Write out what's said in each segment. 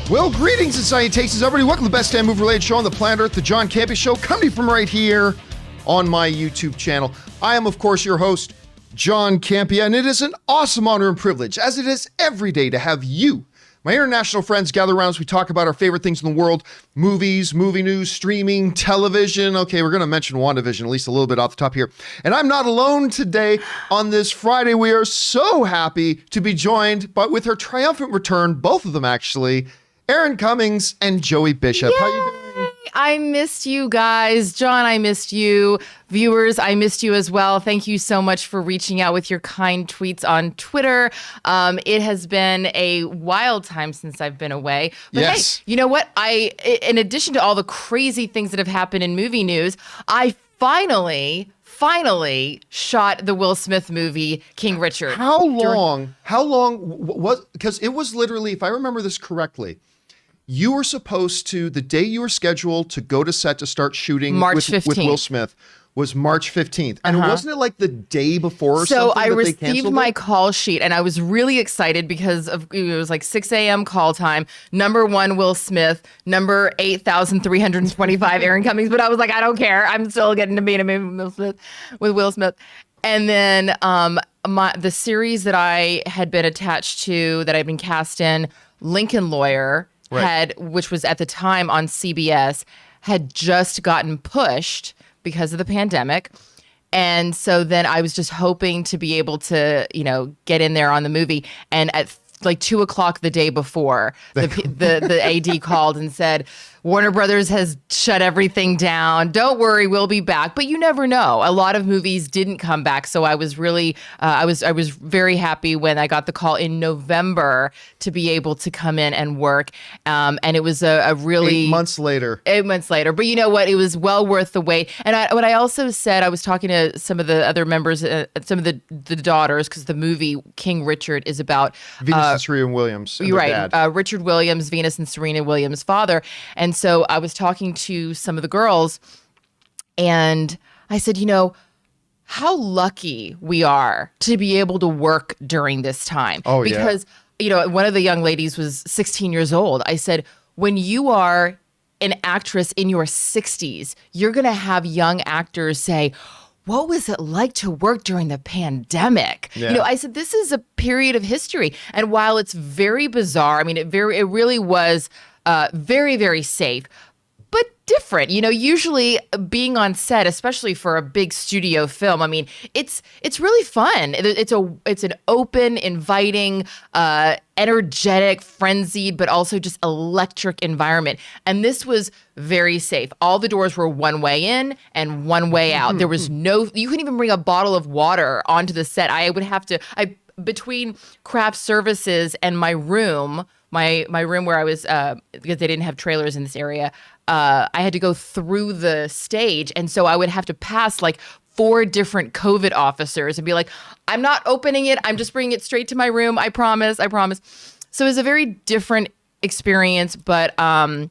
Well, greetings and salutations, everybody. Welcome to the best damn movie-related show on the planet Earth, the John Campea Show, coming from right here on my YouTube channel. I am, of course, your host, John Campea, and it is an awesome honor and privilege, as it is every day, to have you, my international friends, gather around as we talk about our favorite things in the world: movies, movie news, streaming, television. Okay, we're going to mention WandaVision, at least a little bit off the top here. And I'm not alone today on this Friday. We are so happy to be joined, but with her triumphant return, both of them actually, Erin Cummings and Joey Bishop. Yay! How you doing? I missed you guys. John, I missed you. Viewers, I missed you as well. Thank you so much for reaching out with your kind tweets on Twitter. It has been a wild time since I've been away. But yes. Hey, you know what? In addition to all the crazy things that have happened in movie news, I finally shot the Will Smith movie, King Richard. How long was, because it was literally, if I remember this correctly, you were supposed to, the day you were scheduled to go to set to start shooting March with 15th. Will Smith was March 15th. And wasn't it like the day before or so something I that they received canceled my it? call sheet and I was really excited because of it was like 6 a.m. call time. Number 1, Will Smith. Number 8,325, Erin Cummings. But I was like, I don't care. I'm still getting to be in a movie with Will Smith. And then the series that I had been attached to, that I'd been cast in, Lincoln Lawyer, Right. which was at the time on CBS, had just gotten pushed because of the pandemic. And so then I was just hoping to be able to, get in there on the movie. And at like 2:00 the day before, the AD called and said, Warner Brothers has shut everything down. Don't worry, we'll be back. But you never know. A lot of movies didn't come back. So I was really, I was very happy when I got the call in November to be able to come in and work. And it was a really 8 months later. 8 months later. But you know what? It was well worth the wait. And what I also said, I was talking to some of the other members, some of the daughters, because the movie King Richard is about Venus and Serena Williams. And you're their right. dad. Richard Williams, Venus and Serena Williams' father. And so I was talking to some of the girls and I said, how lucky we are to be able to work during this time. Oh, yeah. Because, one of the young ladies was 16 years old. I said, when you are an actress in your 60s, you're going to have young actors say, what was it like to work during the pandemic? Yeah. I said, this is a period of history. And while it's very bizarre, I mean, it really was very, very safe, but different. Usually being on set, especially for a big studio film, I mean, it's really fun. It's an open, inviting, energetic, frenzied, but also just electric environment. And this was very safe. All the doors were one way in and one way out. There was you couldn't even bring a bottle of water onto the set. Between craft services and my room, my room where I was, because they didn't have trailers in this area, I had to go through the stage. And so I would have to pass like 4 different COVID officers and be like, I'm not opening it. I'm just bringing it straight to my room. I promise. So it was a very different experience, but I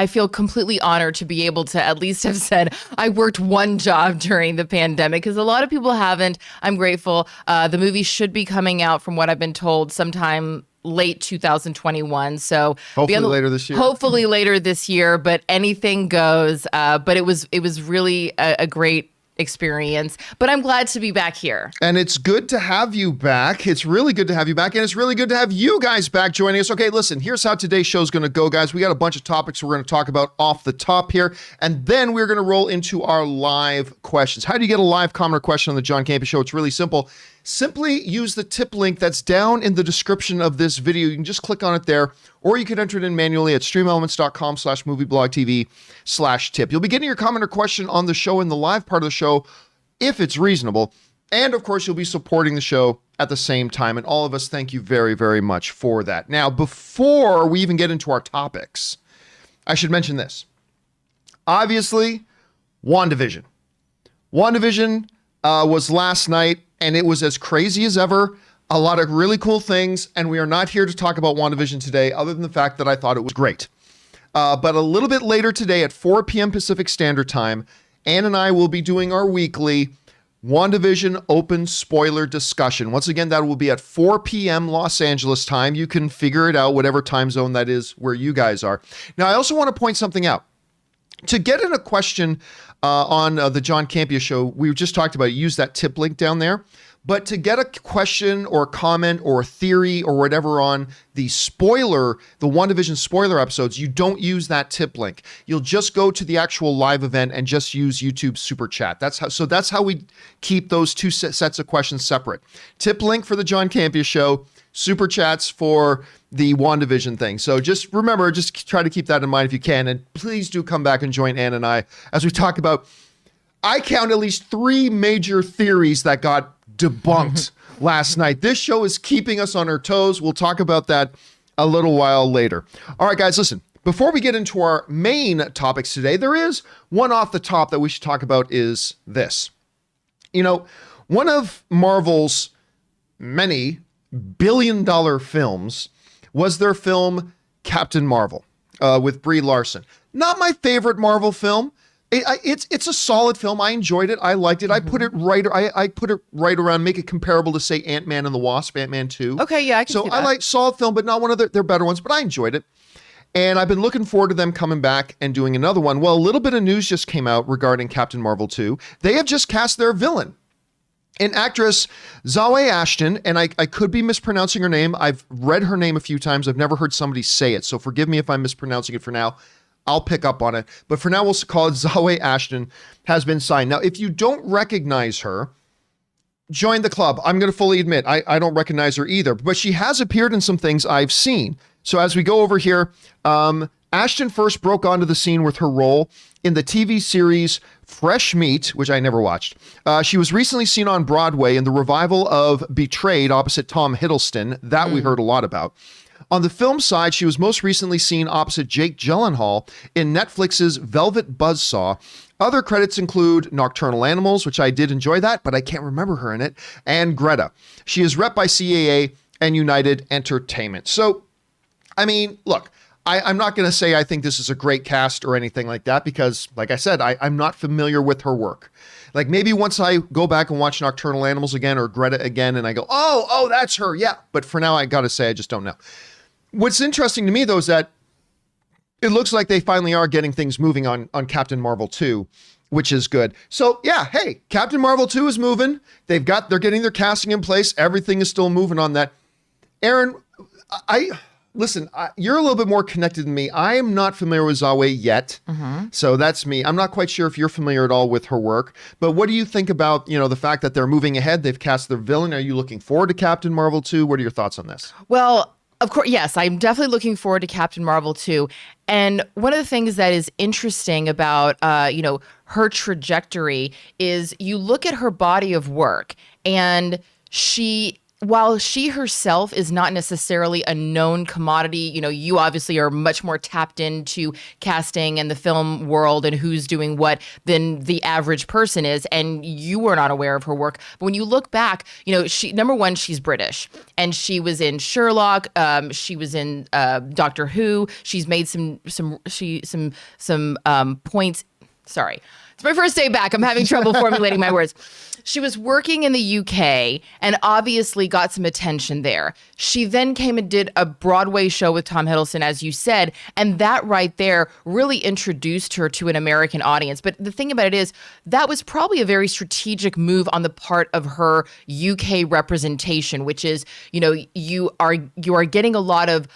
feel completely honored to be able to at least have said I worked one job during the pandemic, because a lot of people haven't. I'm grateful. The movie should be coming out, from what I've been told, sometime late 2021. So Hopefully later this year. Hopefully later this year, but anything goes. But it was really a great experience, but I'm glad to be back here. And it's good to have you back. It's really good to have you back. And it's really good to have you guys back joining us. Okay, listen, here's how today's show is going to go, guys. We got a bunch of topics we're going to talk about off the top here. And then we're going to roll into our live questions. How do you get a live comment or question on the John Campea Show? It's really simple. Simply use the tip link that's down in the description of this video. You can just click on it there, or you can enter it in manually at streamelements.com/movieblogtv/tip. You'll be getting your comment or question on the show in the live part of the show, if it's reasonable. And of course, you'll be supporting the show at the same time. And all of us thank you very, very much for that. Now, before we even get into our topics, I should mention this. Obviously, WandaVision. WandaVision was last night, and it was as crazy as ever. A lot of really cool things, and we are not here to talk about WandaVision today, other than the fact that I thought it was great. But a little bit later today at 4 p.m. Pacific Standard Time, Ann and I will be doing our weekly WandaVision open spoiler discussion. Once again, that will be at 4 p.m. Los Angeles time. You can figure it out, whatever time zone that is where you guys are. Now, I also want to point something out. To get in a question on the John Campea Show, we just talked about it. Use that tip link down there. But to get a question or comment or theory or whatever on the WandaVision spoiler episodes, you don't use that tip link. You'll just go to the actual live event and just use YouTube Super Chat. That's how we keep those two sets of questions separate. Tip link for the John Campea Show, Super Chats for the WandaVision thing. So just remember, just try to keep that in mind if you can. And please do come back and join Ann and I as we talk about, I count at least 3 major theories that got debunked last night. This show is keeping us on our toes. We'll talk about that a little while later. All right, guys, listen. Before we get into our main topics today, there is one off the top that we should talk about is this. You know, one of Marvel's many billion-dollar films was their film Captain Marvel with Brie Larson. Not my favorite Marvel film. It's a solid film. I enjoyed it. I liked it. I put it right. I put it right around, make it comparable to say Ant-Man and the Wasp, Ant-Man 2. Okay, yeah, I can see that. So I like solid film, but not one of their better ones. But I enjoyed it, and I've been looking forward to them coming back and doing another one. Well, a little bit of news just came out regarding Captain Marvel 2. They have just cast their villain, an actress, Zawe Ashton, and I could be mispronouncing her name. I've read her name a few times. I've never heard somebody say it, so forgive me if I'm mispronouncing it for now. I'll pick up on it. But for now, we'll call it Zawe Ashton has been signed. Now, if you don't recognize her, join the club. I'm going to fully admit, I don't recognize her either. But she has appeared in some things I've seen. So as we go over here, Ashton first broke onto the scene with her role in the TV series Fresh Meat, which I never watched. She was recently seen on Broadway in the revival of Betrayed opposite Tom Hiddleston. That we heard a lot about. On the film side, she was most recently seen opposite Jake Gyllenhaal in Netflix's Velvet Buzzsaw. Other credits include Nocturnal Animals, which I did enjoy that, but I can't remember her in it, and Greta. She is rep by CAA and United Entertainment. So, I mean, look, I'm not going to say I think this is a great cast or anything like that because, like I said, I'm not familiar with her work. Like maybe once I go back and watch Nocturnal Animals again or Greta again and I go, oh, that's her. Yeah. But for now, I got to say, I just don't know. What's interesting to me, though, is that it looks like they finally are getting things moving on Captain Marvel 2, which is good. So, yeah, hey, Captain Marvel 2 is moving. They're getting their casting in place. Everything is still moving on that. Aaron, listen, you're a little bit more connected than me. I am not familiar with Zawe yet. So that's me. I'm not quite sure if you're familiar at all with her work. But what do you think about, the fact that they're moving ahead? They've cast their villain. Are you looking forward to Captain Marvel 2? What are your thoughts on this? Well, of course, yes, I'm definitely looking forward to Captain Marvel 2. And one of the things that is interesting about, her trajectory is you look at her body of work and while she herself is not necessarily a known commodity, you obviously are much more tapped into casting and the film world and who's doing what than the average person is, and you were not aware of her work. But when you look back, she, number one, she's British, and she was in Sherlock. She was in Doctor Who. She's made some points. Sorry, it's my first day back. I'm having trouble formulating my words. She was working in the UK and obviously got some attention there. She then came and did a Broadway show with Tom Hiddleston, as you said, and that right there really introduced her to an American audience. But the thing about it is that was probably a very strategic move on the part of her UK representation, which is, you are getting a lot of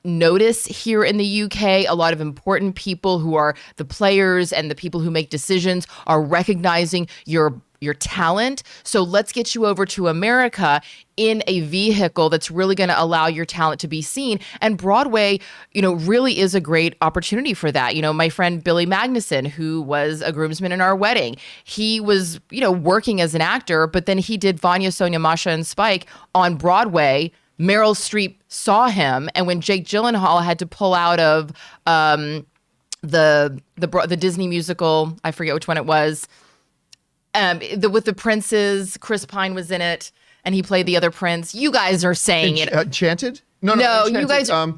notice here in the UK. A lot of important people who are the players and the people who make decisions are recognizing your talent. So let's get you over to America in a vehicle that's really going to allow your talent to be seen. And Broadway, really is a great opportunity for that. My friend Billy Magnuson, who was a groomsman in our wedding, he was, working as an actor, but then he did Vanya, Sonia, Masha, and Spike on Broadway. Meryl Streep saw him. And when Jake Gyllenhaal had to pull out of the Disney musical, I forget which one it was, with the princes, Chris Pine was in it, and he played the other prince. You guys are saying it. Enchanted? No, Enchanted.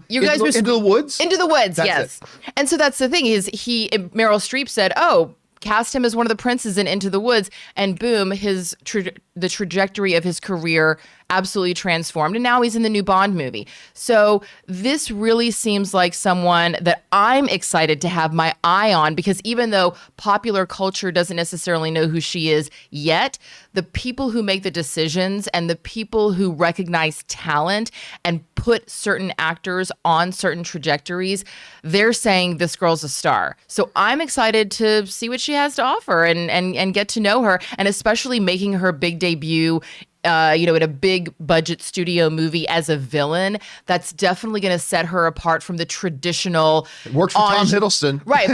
you guys were Into the Woods? Into the Woods, yes. And so that's the thing is Meryl Streep said, "Oh, cast him as one of the princes in Into the Woods, and boom, the trajectory of his career absolutely transformed, and now he's in the new Bond movie. So this really seems like someone that I'm excited to have my eye on, because even though popular culture doesn't necessarily know who she is yet, the people who make the decisions and the people who recognize talent and put certain actors on certain trajectories, they're saying this girl's a star. So I'm excited to see what she has to offer and get to know her, and especially making her big debut in a big budget studio movie as a villain. That's definitely going to set her apart from the traditional. It worked for Tom Hiddleston. Right.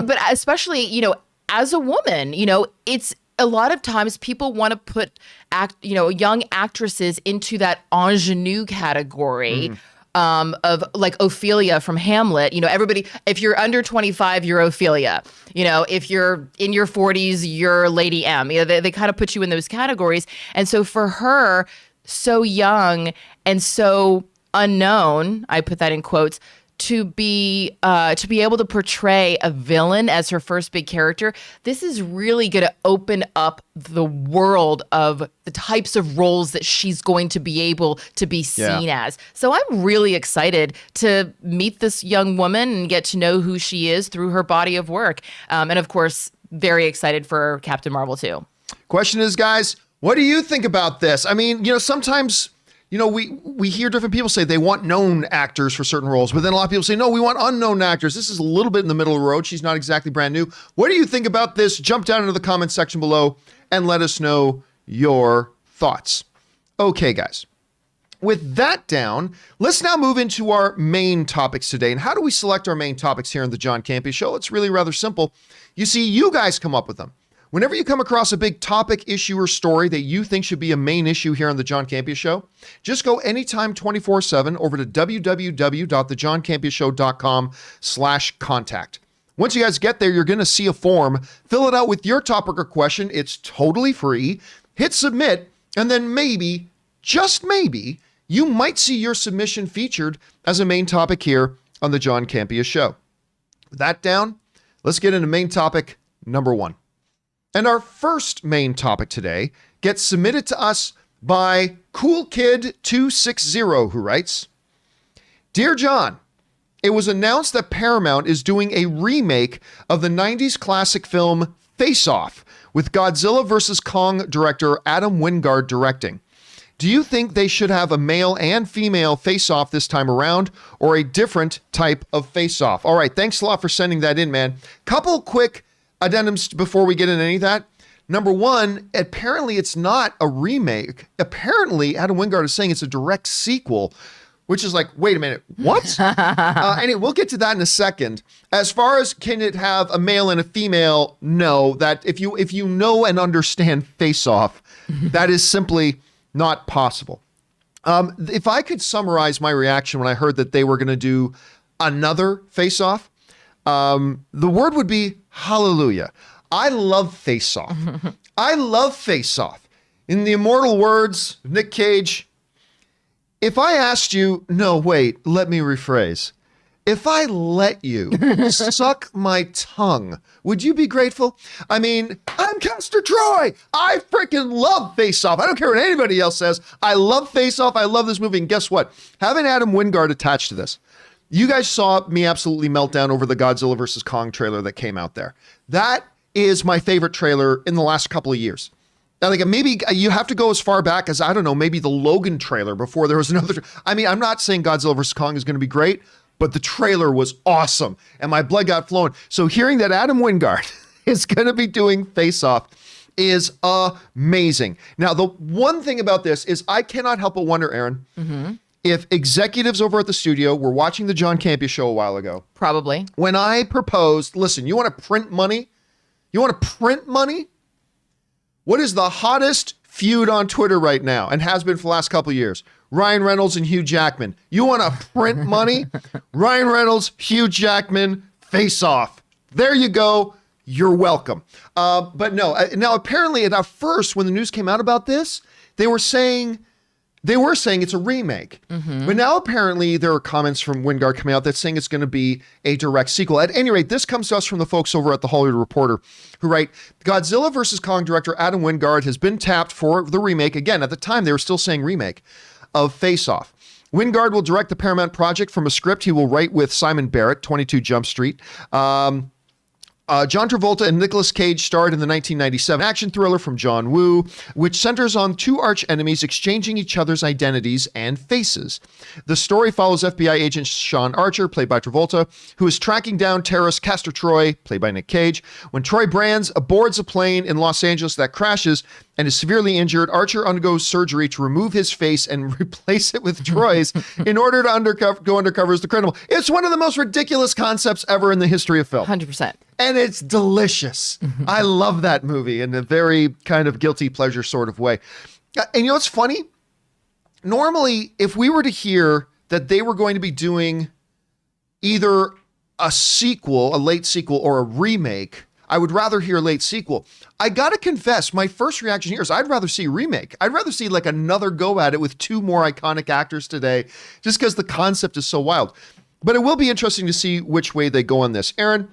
But especially, as a woman, it's a lot of times people want to put young actresses into that ingenue category. Of like Ophelia from Hamlet. Everybody, if you're under 25, you're Ophelia. If you're in your 40s, you're Lady M. They kind of put you in those categories. And so for her, so young and so unknown, I put that in quotes, to be able to portray a villain as her first big character, this is really going to open up the world of the types of roles that she's going to be able to be seen as. So I'm really excited to meet this young woman and get to know who she is through her body of work. And of course, very excited for Captain Marvel too. Question is, guys, what do you think about this? I mean, sometimes we hear different people say they want known actors for certain roles, but then a lot of people say, no, we want unknown actors. This is a little bit in the middle of the road. She's not exactly brand new. What do you think about this? Jump down into the comments section below and let us know your thoughts. Okay, guys. With that down, let's now move into our main topics today. And how do we select our main topics here on the John Campea Show? It's really rather simple. You see, you guys come up with them. Whenever you come across a big topic, issue, or story that you think should be a main issue here on the John Campea Show, just go anytime 24/7 over to www.thejohncampeashow.com/contact. Once you guys get there, you're going to see a form. Fill it out with your topic or question. It's totally free. Hit submit, and then maybe, just maybe, you might see your submission featured as a main topic here on the John Campea Show. With that down, let's get into main topic number 1. And our first main topic today gets submitted to us by CoolKid260, who writes, Dear John, it was announced that Paramount is doing a remake of the 90s classic film Face Off, with Godzilla vs. Kong director Adam Wingard directing. Do you think they should have a male and female face-off this time around, or a different type of face-off? All right, thanks a lot for sending that in, man. Couple quick addendums before we get into any of that. Number one, apparently it's not a remake. Apparently, Adam Wingard is saying it's a direct sequel, which is like, wait a minute, what? Anyway, we'll get to that in a second. As far as can it have a male and a female, no. That if you know and understand Face Off, that is simply not possible. If I could summarize my reaction when I heard that they were going to do another Face Off, the word would be hallelujah. I love Face Off. I love Face Off. In the immortal words of Nick Cage, if I asked you, no, wait, let me rephrase. If I let you suck my tongue, would you be grateful? I mean, I'm Castor Troy. I freaking love Face Off. I don't care what anybody else says. I love Face Off. I love this movie. And guess what? Having Adam Wingard attached to this, you guys saw me absolutely melt down over the Godzilla vs. Kong trailer that came out there. That is my favorite trailer in the last couple of years. Now, like, maybe you have to go as far back as, I don't know, maybe the Logan trailer before there was another. I mean, I'm not saying Godzilla vs. Kong is going to be great, but the trailer was awesome and my blood got flowing. So hearing that Adam Wingard is going to be doing Face Off is amazing. Now, the one thing about this is I cannot help but wonder, Aaron, if executives over at the studio were watching the John Campea Show a while ago. Probably. When I proposed, listen, you want to print money? You want to print money? What is the hottest feud on Twitter right now and has been for the last couple of years? Ryan Reynolds and Hugh Jackman. You want to print money? Ryan Reynolds, Hugh Jackman, Face Off. There you go. You're welcome. But no, now apparently at first when the news came out about this, they were saying they were saying it's a remake. But now apparently there are comments from Wingard coming out that's saying it's going to be a direct sequel. At any rate, this comes to us from the folks over at The Hollywood Reporter who write, Godzilla vs. Kong director Adam Wingard has been tapped for the remake. Again, at the time, they were still saying remake of Face Off. Wingard will direct the Paramount project from a script he will write with Simon Barrett, 22 Jump Street. John Travolta and Nicolas Cage starred in the 1997 action thriller from John Woo, which centers on two arch enemies exchanging each other's identities and faces. The story follows FBI agent Sean Archer, played by Travolta, who is tracking down terrorist Castor Troy, played by Nick Cage. When Troy Brands aboards a plane in Los Angeles that crashes and is severely injured, Archer undergoes surgery to remove his face and replace it with Troy's in order to go undercover as the criminal. It's one of the most ridiculous concepts ever in the history of film. 100%. And it's delicious. I love that movie in a very kind of guilty pleasure sort of way. And you know what's funny? Normally, if we were to hear that they were going to be doing either a sequel, a late sequel, or a remake, I would rather hear late sequel. I gotta confess, my first reaction here is I'd rather see remake. I'd rather see like another go at it with two more iconic actors today, just because the concept is so wild. But it will be interesting to see which way they go on this. Aaron,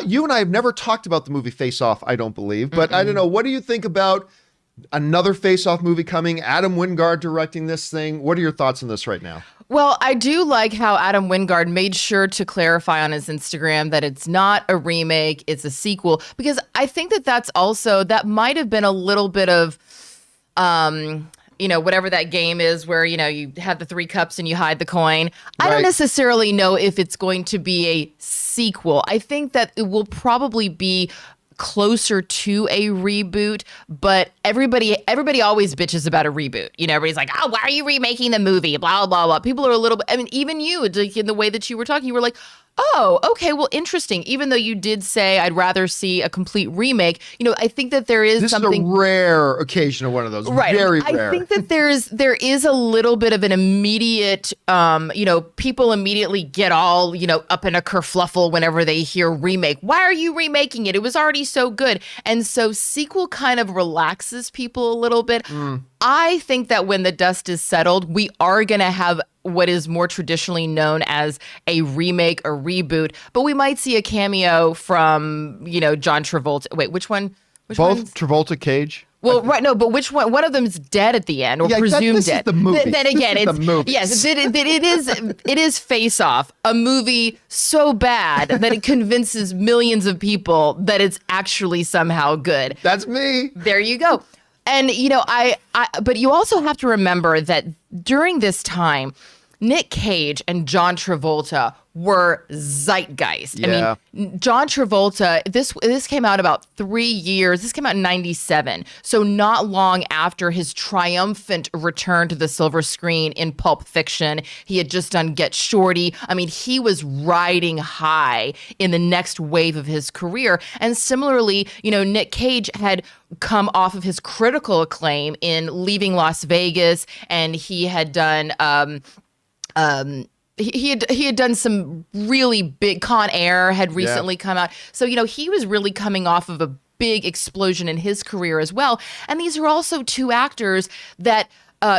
you and I have never talked about the movie Face Off, I don't believe, but I don't know. What do you think about another Face Off movie coming? Adam Wingard directing this thing. What are your thoughts on this right now? Well, I do like how Adam Wingard made sure to clarify on his Instagram that it's not a remake, it's a sequel, because I think that might have been a little bit of, whatever that game is where, you have the 3 cups and you hide the coin. Right. I don't necessarily know if it's going to be a sequel. I think that it will probably be closer to a reboot, but everybody always bitches about a reboot. Everybody's like, oh, why are you remaking the movie? Blah, blah, blah. People are a little bit, even you, like in the way that you were talking, you were like, oh, okay, well, interesting. Even though you did say I'd rather see a complete remake, I think that there is something. This is a rare occasion of one of those. Right. Very rare. I think that there is a little bit of an immediate, people immediately get all, up in a kerfluffle whenever they hear remake. Why are you remaking it? It was already so good. And so sequel kind of relaxes people a little bit. I think that when the dust is settled, we are going to have what is more traditionally known as a remake or reboot, but we might see a cameo from, John Travolta. Wait, which one? Both Travolta, Cage. Well, right, no, but which one? One of them's dead at the end, or presumed this dead. Is the movie. Then again, it's the movie. Yes, it is Face Off, a movie so bad that it convinces millions of people that it's actually somehow good. That's me. There you go. And, but you also have to remember that during this time, Nick Cage and John Travolta were zeitgeist. Yeah. I mean, John Travolta, this came out about 3 years. This came out in 97. So not long after his triumphant return to the silver screen in Pulp Fiction. He had just done Get Shorty. I mean, he was riding high in the next wave of his career. And similarly, Nick Cage had come off of his critical acclaim in Leaving Las Vegas, and he had done he had done some really big. Con Air had recently come out. So, he was really coming off of a big explosion in his career as well. And these are also two actors that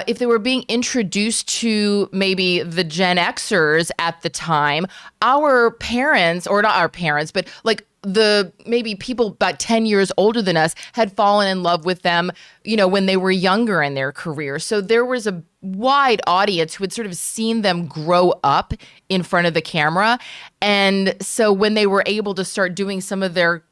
if they were being introduced to maybe the Gen Xers at the time, our parents, or not our parents, but like the maybe people about 10 years older than us had fallen in love with them, when they were younger in their career. So there was a wide audience who had sort of seen them grow up in front of the camera. And so when they were able to start doing some of their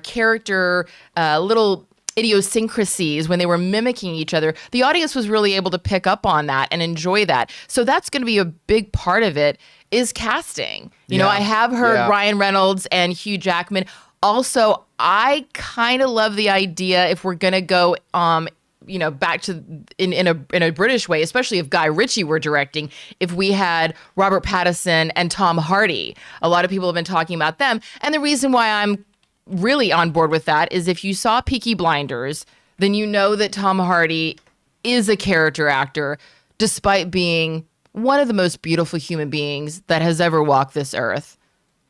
character little idiosyncrasies, when they were mimicking each other, the audience was really able to pick up on that and enjoy that. So that's going to be a big part of it, is casting. I have heard Ryan Reynolds and Hugh Jackman. Also, I kind of love the idea, if we're going to go back to in a British way, especially if Guy Ritchie were directing, if we had Robert Pattinson and Tom Hardy. A lot of people have been talking about them. And the reason why I'm really on board with that is if you saw Peaky Blinders, then you know that Tom Hardy is a character actor, despite being one of the most beautiful human beings that has ever walked this earth.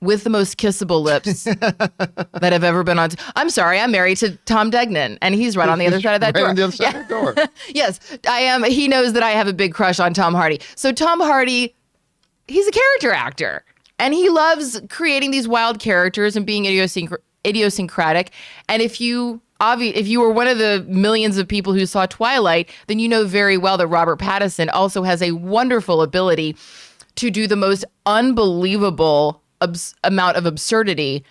with the most kissable lips that have ever been on. I'm sorry, I'm married to Tom Degnan, and he's right on the other side of that door. On the other side of the door. Yes, I am. He knows that I have a big crush on Tom Hardy. So Tom Hardy, he's a character actor, and he loves creating these wild characters and being idiosyncratic. And if you were one of the millions of people who saw Twilight, then you know very well that Robert Pattinson also has a wonderful ability to do the most unbelievable amount of absurdity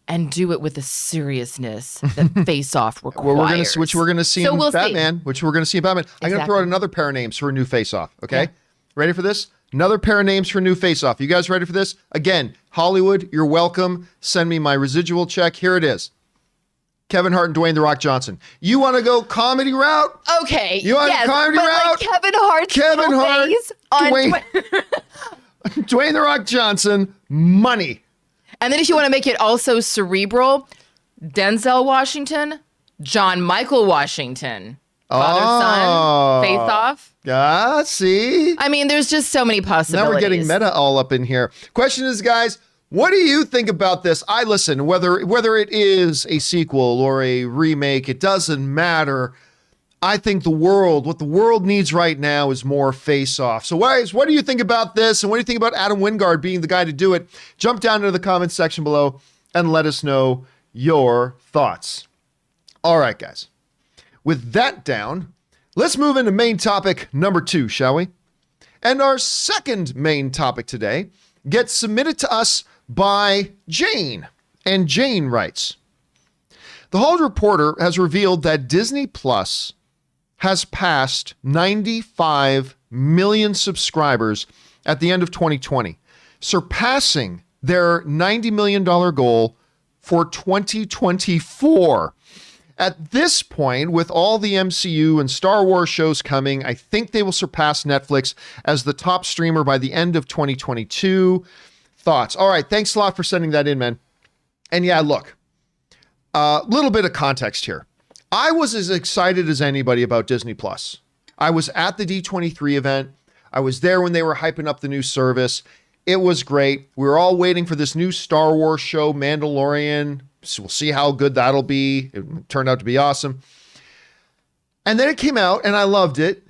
and do it with the seriousness that Face Off requires. Which we're going to see in Batman. Which we're going to see in Batman. I'm going to throw out another pair of names for a new Face Off. Okay, yeah. Ready for this? Another pair of names for a new Face Off. You guys ready for this? Again, Hollywood, you're welcome. Send me my residual check. Here it is. Kevin Hart and Dwayne "The Rock" Johnson. You want to go comedy route? Okay. You want comedy route? Like Kevin Hart, Dwayne "The Rock" Johnson, money. And then if you want to make it also cerebral, Denzel Washington, John Michael Washington, father-son, Face Off. See? I mean, there's just so many possibilities. Now we're getting meta all up in here. Question is, guys, what do you think about this? Whether it is a sequel or a remake, it doesn't matter. I think what the world needs right now is more Face Off. So guys, what do you think about this? And what do you think about Adam Wingard being the guy to do it? Jump down into the comments section below and let us know your thoughts. All right, guys. With that down, let's move into main topic number 2, shall we? And our second main topic today gets submitted to us by Jane. And Jane writes, "The Hollywood Reporter has revealed that Disney Plus has passed 95 million subscribers at the end of 2020, surpassing their $90 million goal for 2024. At this point, with all the MCU and Star Wars shows coming, I think they will surpass Netflix as the top streamer by the end of 2022. Thoughts?" All right, thanks a lot for sending that in, man. And yeah, look, a little bit of context here. I was as excited as anybody about Disney Plus. I was at the D23 event. I was there when they were hyping up the new service. It was great. We were all waiting for this new Star Wars show, Mandalorian. So we'll see how good that'll be. It turned out to be awesome. And then it came out and I loved it.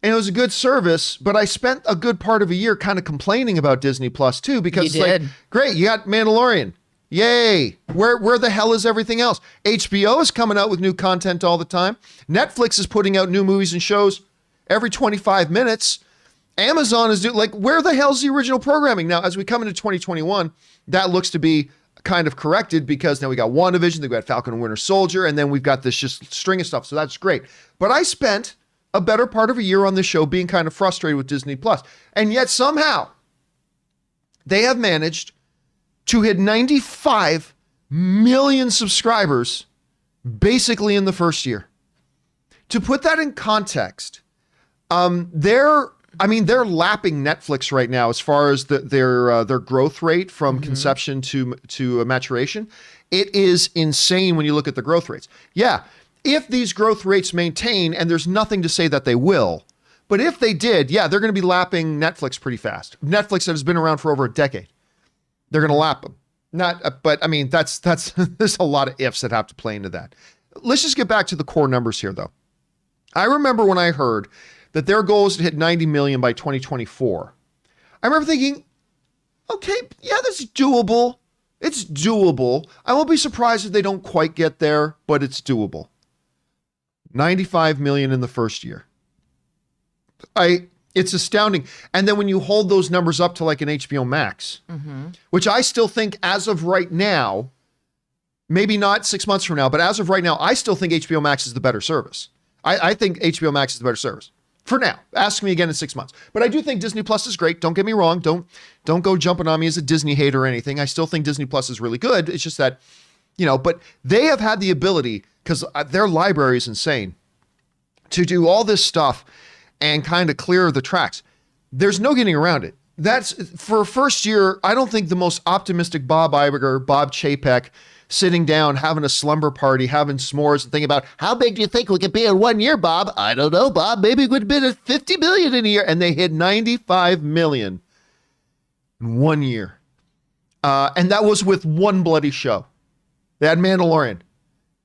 And it was a good service, but I spent a good part of a year kind of complaining about Disney Plus too, because like, great, you got Mandalorian. Yay. Where the hell is everything else? HBO is coming out with new content all the time. Netflix is putting out new movies and shows every 25 minutes. Amazon is where the hell's the original programming? Now, as we come into 2021, that looks to be kind of corrected because now we got WandaVision, we've got Falcon and Winter Soldier, and then we've got this just string of stuff. So that's great. But I spent a better part of a year on this show being kind of frustrated with Disney Plus. And yet somehow they have managed to hit 95 million subscribers basically in the first year. To put that in context, they're lapping Netflix right now as far as their growth rate from conception to maturation. It is insane when you look at the growth rates. Yeah, if these growth rates maintain, and there's nothing to say that they will, but if they did, yeah, they're going to be lapping Netflix pretty fast. Netflix that has been around for over a decade. They're going to lap them. But I mean, that's there's a lot of ifs that have to play into that. Let's just get back to the core numbers here, though. I remember when I heard that their goal is to hit 90 million by 2024. I remember thinking, okay, yeah, that's doable. It's doable. I won't be surprised if they don't quite get there, but it's doable. 95 million in the first year. It's astounding. And then when you hold those numbers up to like an HBO Max, which I still think as of right now, maybe not 6 months from now, but as of right now, I still think HBO Max is the better service. I think HBO Max is the better service. For now. Ask me again in 6 months. But I do think Disney Plus is great. Don't get me wrong. Don't go jumping on me as a Disney hater or anything. I still think Disney Plus is really good. It's just that, but they have had the ability, because their library is insane, to do all this stuff and kind of clear the tracks. There's no getting around it. That's, for a first year, I don't think the most optimistic Bob Iger, Bob Chapek, sitting down, having a slumber party, having s'mores, and thinking about, how big do you think we could be in 1 year, Bob? I don't know, Bob. Maybe it would have been at 50 million in a year. And they hit 95 million in 1 year. And that was with one bloody show. They had Mandalorian,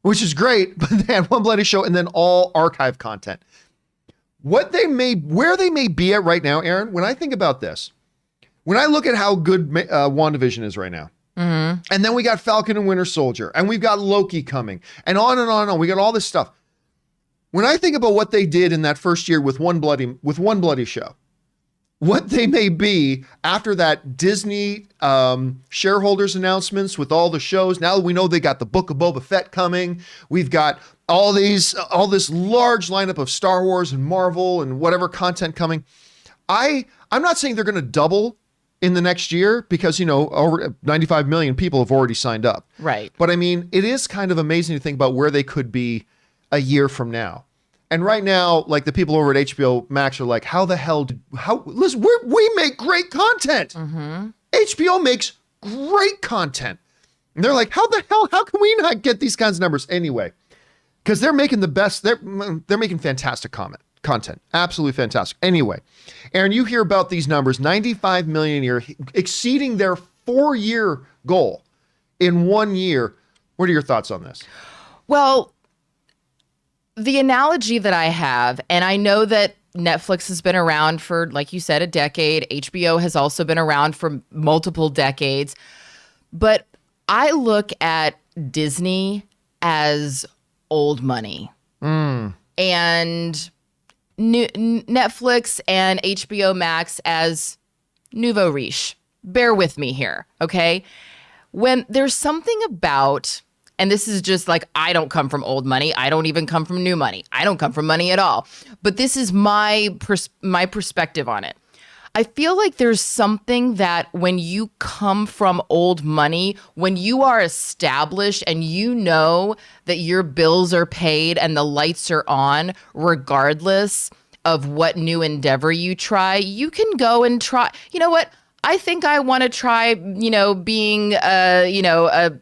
which is great, but they had one bloody show and then all archive content. Where they may be at right now, Aaron, when I think about this, when I look at how good WandaVision is right now, and then we got Falcon and Winter Soldier, and we've got Loki coming, and on and on and on. We got all this stuff. When I think about what they did in that first year with one bloody show, what they may be after that Disney shareholders announcements with all the shows. Now we know they got the Book of Boba Fett coming. We've got all this large lineup of Star Wars and Marvel and whatever content coming. I'm not saying they're going to double in the next year because, over 95 million people have already signed up. Right. But I mean, it is kind of amazing to think about where they could be a year from now. And right now, like the people over at HBO Max are like, listen, we make great content. HBO makes great content. And they're like, how can we not get these kinds of numbers anyway? Because they're making the best, they're making fantastic content. Absolutely fantastic. Anyway, Aaron, you hear about these numbers, 95 million a year, exceeding their 4-year goal in 1 year. What are your thoughts on this? Well, the analogy that I have, and I know that Netflix has been around for, like you said, a decade. HBO has also been around for multiple decades. But I look at Disney as old money. And Netflix and HBO Max as nouveau riche. Bear with me here, okay? When there's something about, and this is just like, I don't come from old money. I don't even come from new money. I don't come from money at all. But this is my perspective on it. I feel like there's something that when you come from old money, when you are established and you know that your bills are paid and the lights are on, regardless of what new endeavor you try, you can go and try. You know what? I think I want to try, being, an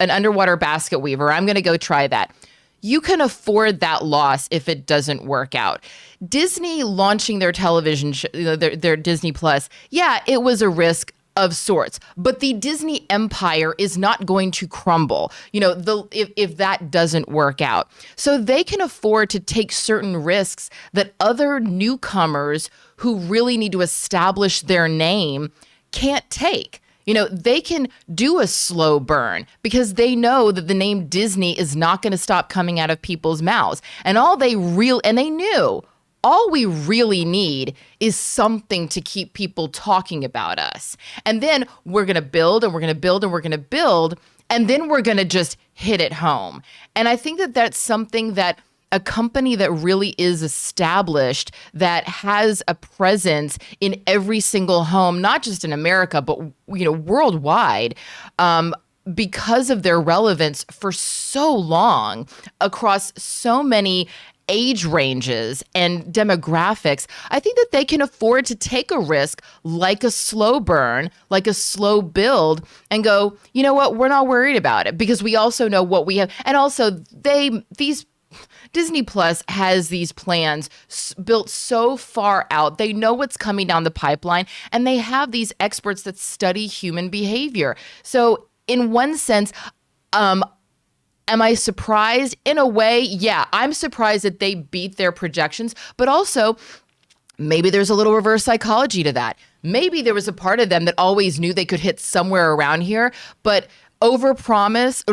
underwater basket weaver. I'm going to go try that. You can afford that loss if it doesn't work out. Disney launching their television, their Disney Plus, yeah, it was a risk of sorts, but the Disney empire is not going to crumble, if that doesn't work out. So they can afford to take certain risks that other newcomers who really need to establish their name can't take. They can do a slow burn because they know that the name Disney is not going to stop coming out of people's mouths. And they knew all we really need is something to keep people talking about us. And then we're going to build and we're going to build and we're going to build. And then we're going to just hit it home. And I think that that's something that a company that really is established, that has a presence in every single home, not just in America, but worldwide, because of their relevance for so long across so many age ranges and demographics, I think that they can afford to take a risk like a slow burn, like a slow build, and go, you know what, we're not worried about it because we also know what we have. And also Disney Plus has these plans built so far out. They know what's coming down the pipeline, and they have these experts that study human behavior. So in one sense, am I surprised? In a way, yeah, I'm surprised that they beat their projections, but also maybe there's a little reverse psychology to that. Maybe there was a part of them that always knew they could hit somewhere around here, but under promise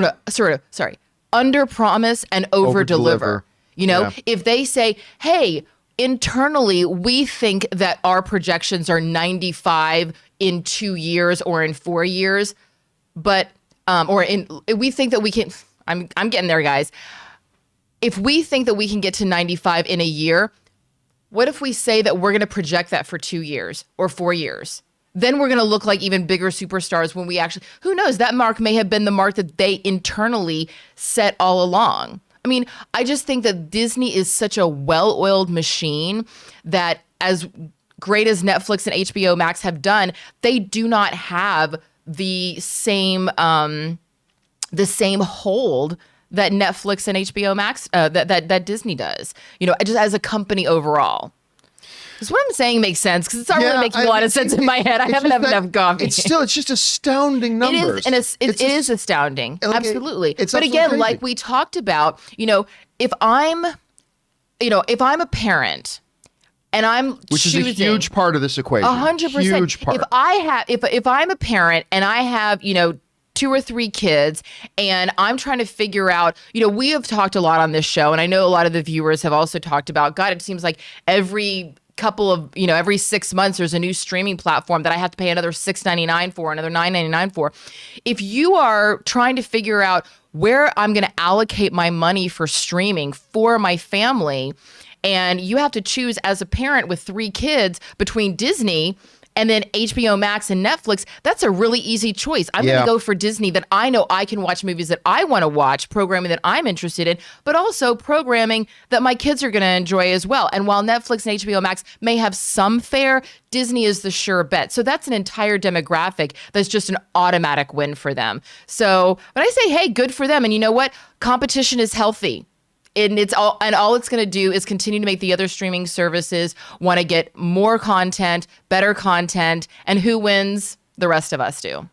and over deliver. If they say, hey, internally, we think that our projections are 95 in 2 years or in 4 years, but, we think that we can, I'm getting there, guys. If we think that we can get to 95 in a year, what if we say that we're going to project that for 2 years or 4 years? Then we're going to look like even bigger superstars when we actually, who knows, that mark may have been the mark that they internally set all along. I mean, I just think that Disney is such a well-oiled machine that as great as Netflix and HBO Max have done, they do not have the same hold that Netflix and HBO Max, that Disney does, just as a company overall. Because what I'm saying makes sense, because it's not really making a lot of sense in my head. I haven't had enough coffee. It's just astounding numbers. It is astounding. Like, absolutely. But again, crazy. like we talked about, if I'm a parent and I'm which choosing, is a huge part of this equation. 100%. Huge part. If I'm a parent and I have, 2 or 3 kids, and I'm trying to figure out, we have talked a lot on this show, and I know a lot of the viewers have also talked about, God, it seems like every 6 months there's a new streaming platform that I have to pay another $6.99 for, another $9.99 for. If you are trying to figure out where I'm going to allocate my money for streaming for my family, and you have to choose as a parent with 3 kids between Disney and then HBO Max and Netflix, that's a really easy choice. I'm going to go for Disney, that I know I can watch movies that I want to watch, programming that I'm interested in, but also programming that my kids are going to enjoy as well. And while Netflix and HBO Max may have some fare, Disney is the sure bet. So that's an entire demographic that's just an automatic win for them. So, but I say, hey, good for them. And you know what? Competition is healthy. And all it's going to do is continue to make the other streaming services want to get more content, better content, and who wins? The rest of us do.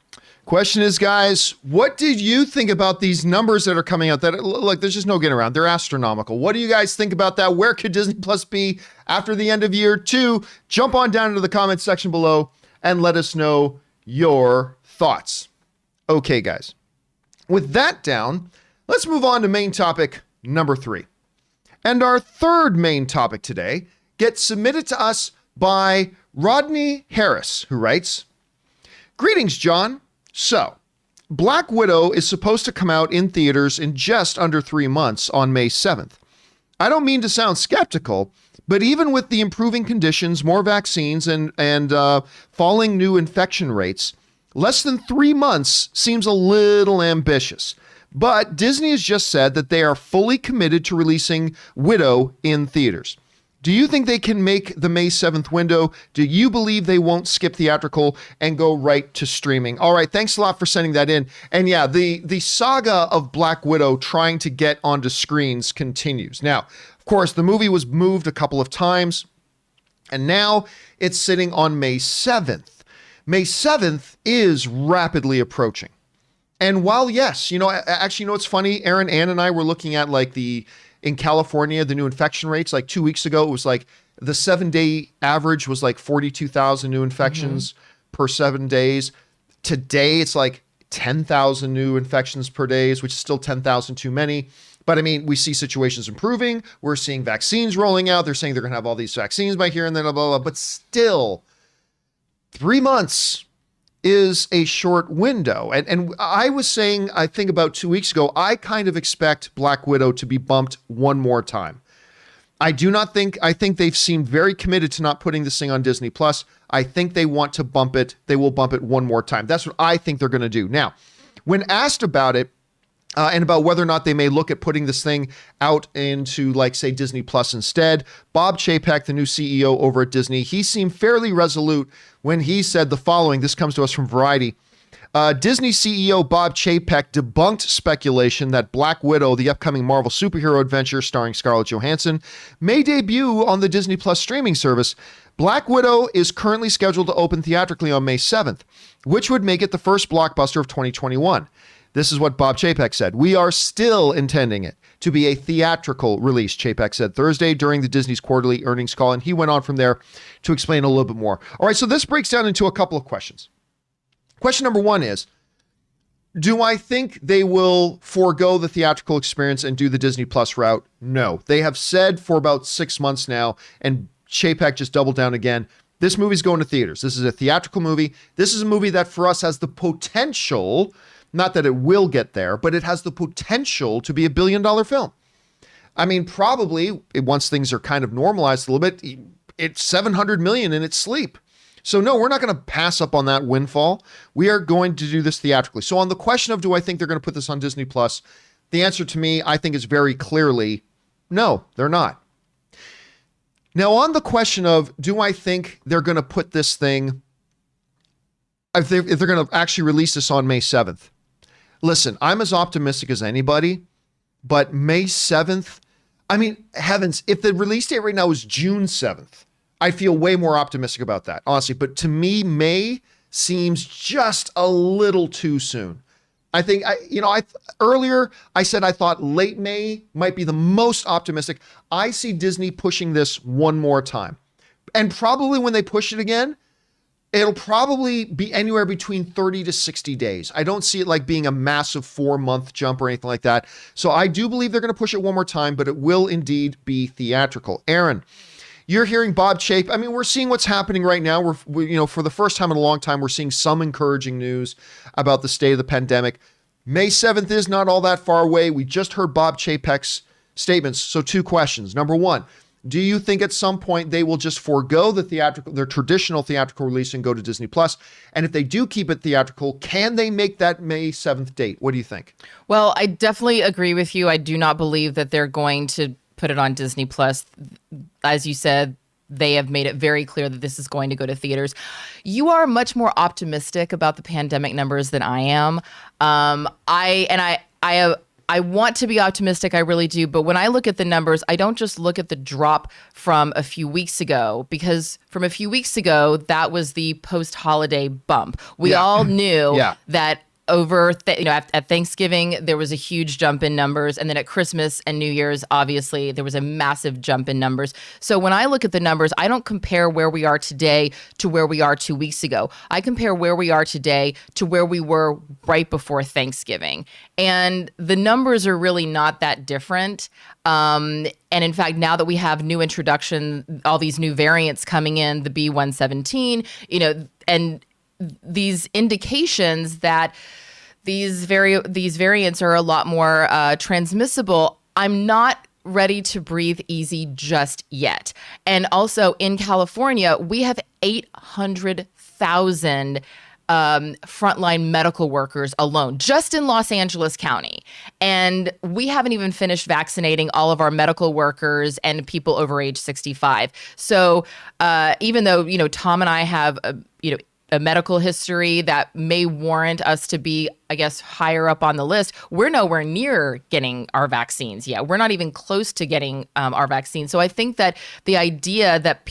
Question is, guys, what did you think about these numbers that are coming out? That, look, there's just no getting around. They're astronomical. What do you guys think about that? Where could Disney Plus be after the end of year 2? Jump on down into the comments section below and let us know your thoughts. Okay, guys. With that down, let's move on to main topic number 3. And our third main topic today gets submitted to us by Rodney Harris, who writes, "Greetings, John. So, Black Widow is supposed to come out in theaters in just under 3 months on May 7th. I don't mean to sound skeptical, but even with the improving conditions, more vaccines, and falling new infection rates, less than 3 months seems a little ambitious. But Disney has just said that they are fully committed to releasing Widow in theaters. Do you think they can make the May 7th window? Do you believe they won't skip theatrical and go right to streaming?" All right, thanks a lot for sending that in. And yeah, the saga of Black Widow trying to get onto screens continues. Now, of course, the movie was moved a couple of times, and now it's sitting on May 7th. May 7th is rapidly approaching. And while, yes, actually, what's funny? Aaron, Ann, and I were looking at in California, the new infection rates, 2 weeks ago, it was the 7-day average was 42,000 new infections per 7 days. Today, it's 10,000 new infections per day, which is still 10,000 too many. But I mean, we see situations improving. We're seeing vaccines rolling out. They're saying they're going to have all these vaccines by here and then, blah, blah, blah. But still, 3 months is a short window. And I was saying, I think about 2 weeks ago, I kind of expect Black Widow to be bumped one more time. I think they've seemed very committed to not putting this thing on Disney Plus. I think they want to bump it. They will bump it one more time. That's what I think they're going to do. Now, when asked about it, and about whether or not they may look at putting this thing out into, say, Disney Plus instead, Bob Chapek, the new CEO over at Disney, he seemed fairly resolute when he said the following. This comes to us from Variety. Disney CEO Bob Chapek debunked speculation that Black Widow, the upcoming Marvel superhero adventure starring Scarlett Johansson, may debut on the Disney Plus streaming service. Black Widow is currently scheduled to open theatrically on May 7th, which would make it the first blockbuster of 2021. This is what Bob Chapek said. "We are still intending it to be a theatrical release," Chapek said Thursday during the Disney's quarterly earnings call, and he went on from there to explain a little bit more. All right, so this breaks down into a couple of questions. Question number 1 is, do I think they will forego the theatrical experience and do the Disney Plus route? No. They have said for about 6 months now, and Chapek just doubled down again, this movie's going to theaters. This is a theatrical movie. This is a movie that for us has the potential, not that it will get there, but it has the potential to be a billion-dollar film. I mean, probably, once things are kind of normalized a little bit, it's $700 million in its sleep. So no, we're not going to pass up on that windfall. We are going to do this theatrically. So on the question of do I think they're going to put this on Disney Plus, the answer to me, I think, is very clearly no, they're not. Now on the question of do I think they're going to put this thing, if they're going to actually release this on May 7th, listen, I'm as optimistic as anybody, but May 7th, I mean, heavens, if the release date right now is June 7th, I feel way more optimistic about that, honestly. But to me, May seems just a little too soon. I think, earlier I said I thought late May might be the most optimistic. I see Disney pushing this one more time. And probably when they push it again, it'll probably be anywhere between 30 to 60 days. I don't see it like being a massive 4-month jump or anything like that. So I do believe they're going to push it one more time, but it will indeed be theatrical. Aaron, you're hearing Bob Chapek. I mean, we're seeing what's happening right now. We're for the first time in a long time, we're seeing some encouraging news about the state of the pandemic. May 7th is not all that far away. We just heard Bob Chapek's statements. So 2 questions. Number 1, do you think at some point they will just forego their traditional theatrical release and go to Disney Plus? And if they do keep it theatrical, can they make that May 7th date? What do you think? Well, I definitely agree with you. I do not believe that they're going to put it on Disney Plus. As you said, they have made it very clear that this is going to go to theaters. You are much more optimistic about the pandemic numbers than I am. I want to be optimistic, I really do. But when I look at the numbers, I don't just look at the drop from a few weeks ago, because from a few weeks ago, that was the post-holiday bump. We all knew that over, at Thanksgiving, there was a huge jump in numbers. And then at Christmas and New Year's, obviously, there was a massive jump in numbers. So when I look at the numbers, I don't compare where we are today to where we are 2 weeks ago. I compare where we are today to where we were right before Thanksgiving. And the numbers are really not that different. And in fact, now that we have new introduction, all these new variants coming in, the B117, and these indications that these variants are a lot more transmissible, I'm not ready to breathe easy just yet. And also in California, we have 800,000 frontline medical workers alone, just in Los Angeles County. And we haven't even finished vaccinating all of our medical workers and people over age 65. So even though, Tom and I have, a medical history that may warrant us to be, I guess, higher up on the list, we're nowhere near getting our vaccines yet. We're not even close to getting our vaccine. So I think that the idea that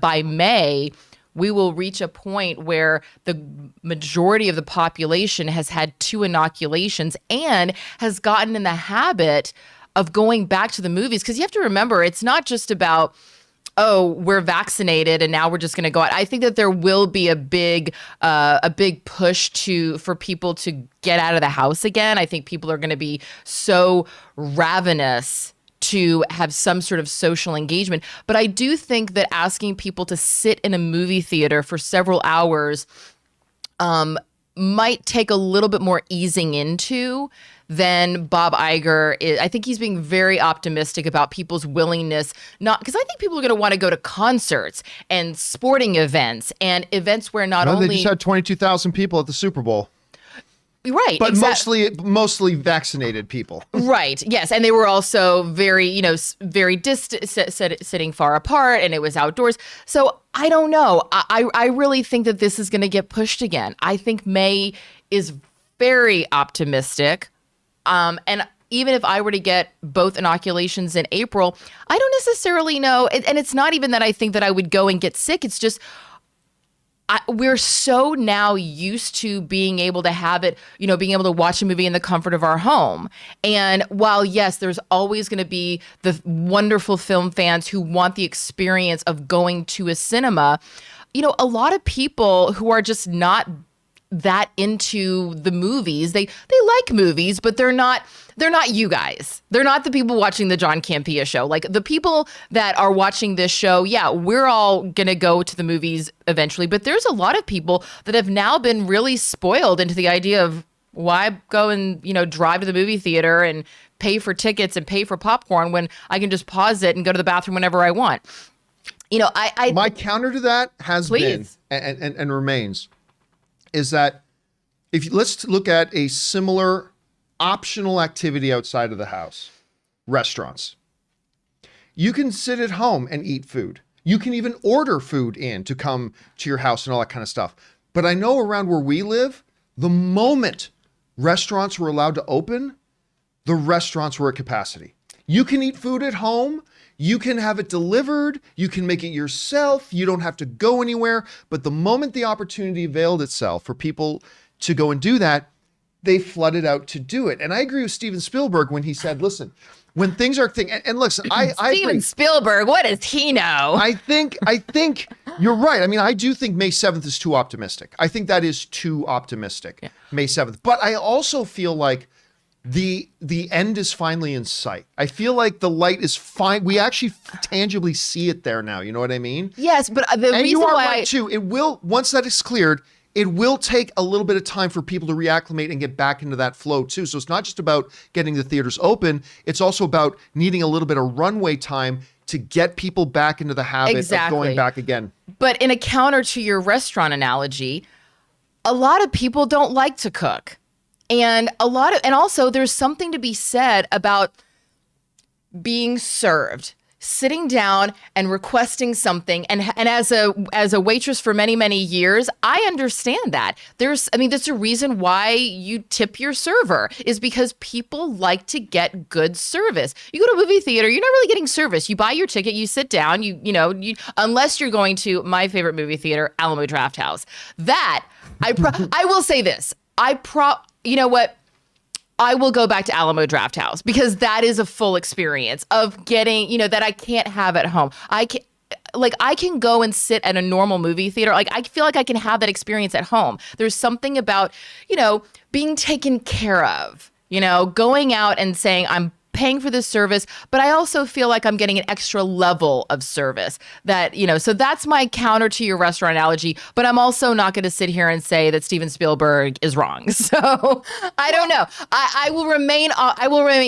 by May, we will reach a point where the majority of the population has had 2 inoculations and has gotten in the habit of going back to the movies. Because you have to remember, it's not just about, oh, we're vaccinated and now we're just going to go out. I think that there will be a big push for people to get out of the house again. I think people are going to be so ravenous to have some sort of social engagement. But I do think that asking people to sit in a movie theater for several hours might take a little bit more easing into than Bob Iger is. I think he's being very optimistic about people's willingness, because I think people are going to want to go to concerts and sporting events and events where they just had 22,000 people at the Super Bowl. Right. But mostly vaccinated people. Right. Yes. And they were also very, very distant, sitting far apart, and it was outdoors. So I don't know. I really think that this is going to get pushed again. I think May is very optimistic. And even if I were to get both inoculations in April, I don't necessarily know. And it's not even that I think that I would go and get sick. It's just we're so now used to being able to have it, being able to watch a movie in the comfort of our home. And while, yes, there's always going to be the wonderful film fans who want the experience of going to a cinema, a lot of people who are just not that into the movies. They like movies, but they're not you guys. They're not the people watching the John Campea Show. Like, the people that are watching this show, yeah, we're all going to go to the movies eventually, but there's a lot of people that have now been really spoiled into the idea of, why go and, drive to the movie theater and pay for tickets and pay for popcorn when I can just pause it and go to the bathroom whenever I want. My counter to that has been and remains is that let's look at a similar optional activity outside of the house, restaurants. You can sit at home and eat food. You can even order food in to come to your house and all that kind of stuff. But I know around where we live, the moment restaurants were allowed to open, the restaurants were at capacity. You can eat food at home. You can have it delivered. You can make it yourself. You don't have to go anywhere. But the moment the opportunity availed itself for people to go and do that, they flooded out to do it. And I agree with Steven Spielberg when he said, listen, when things are and listen, I Steven agree. Spielberg, what does he know? I think you're right. I mean, I do think May 7th is too optimistic. I think that is too optimistic, May 7th. But I also feel like the end is finally in sight. I feel like the light is fine. We actually tangibly see it there now. You know what I mean? Yes, but the and reason you are why right too. It will, once that is cleared, it will take a little bit of time for people to reacclimate and get back into that flow too. So it's not just about getting the theaters open. It's also about needing a little bit of runway time to get people back into the habit of going back again. But in a counter to your restaurant analogy, a lot of people don't like to cook. And also there's something to be said about being served, sitting down and requesting something. And as a waitress for many, many years, I understand that. There's a reason why you tip your server, is because people like to get good service. You go to a movie theater, you're not really getting service. You buy your ticket, you sit down, you unless you're going to my favorite movie theater, Alamo Drafthouse. That I will say this. You know what? I will go back to Alamo Drafthouse, because that is a full experience of getting, that I can't have at home. I can go and sit at a normal movie theater. Like, I feel like I can have that experience at home. There's something about, being taken care of, going out and saying, I'm paying for this service, but I also feel like I'm getting an extra level of service that, so that's my counter to your restaurant analogy, but I'm also not going to sit here and say that Steven Spielberg is wrong. So I don't know. I will remain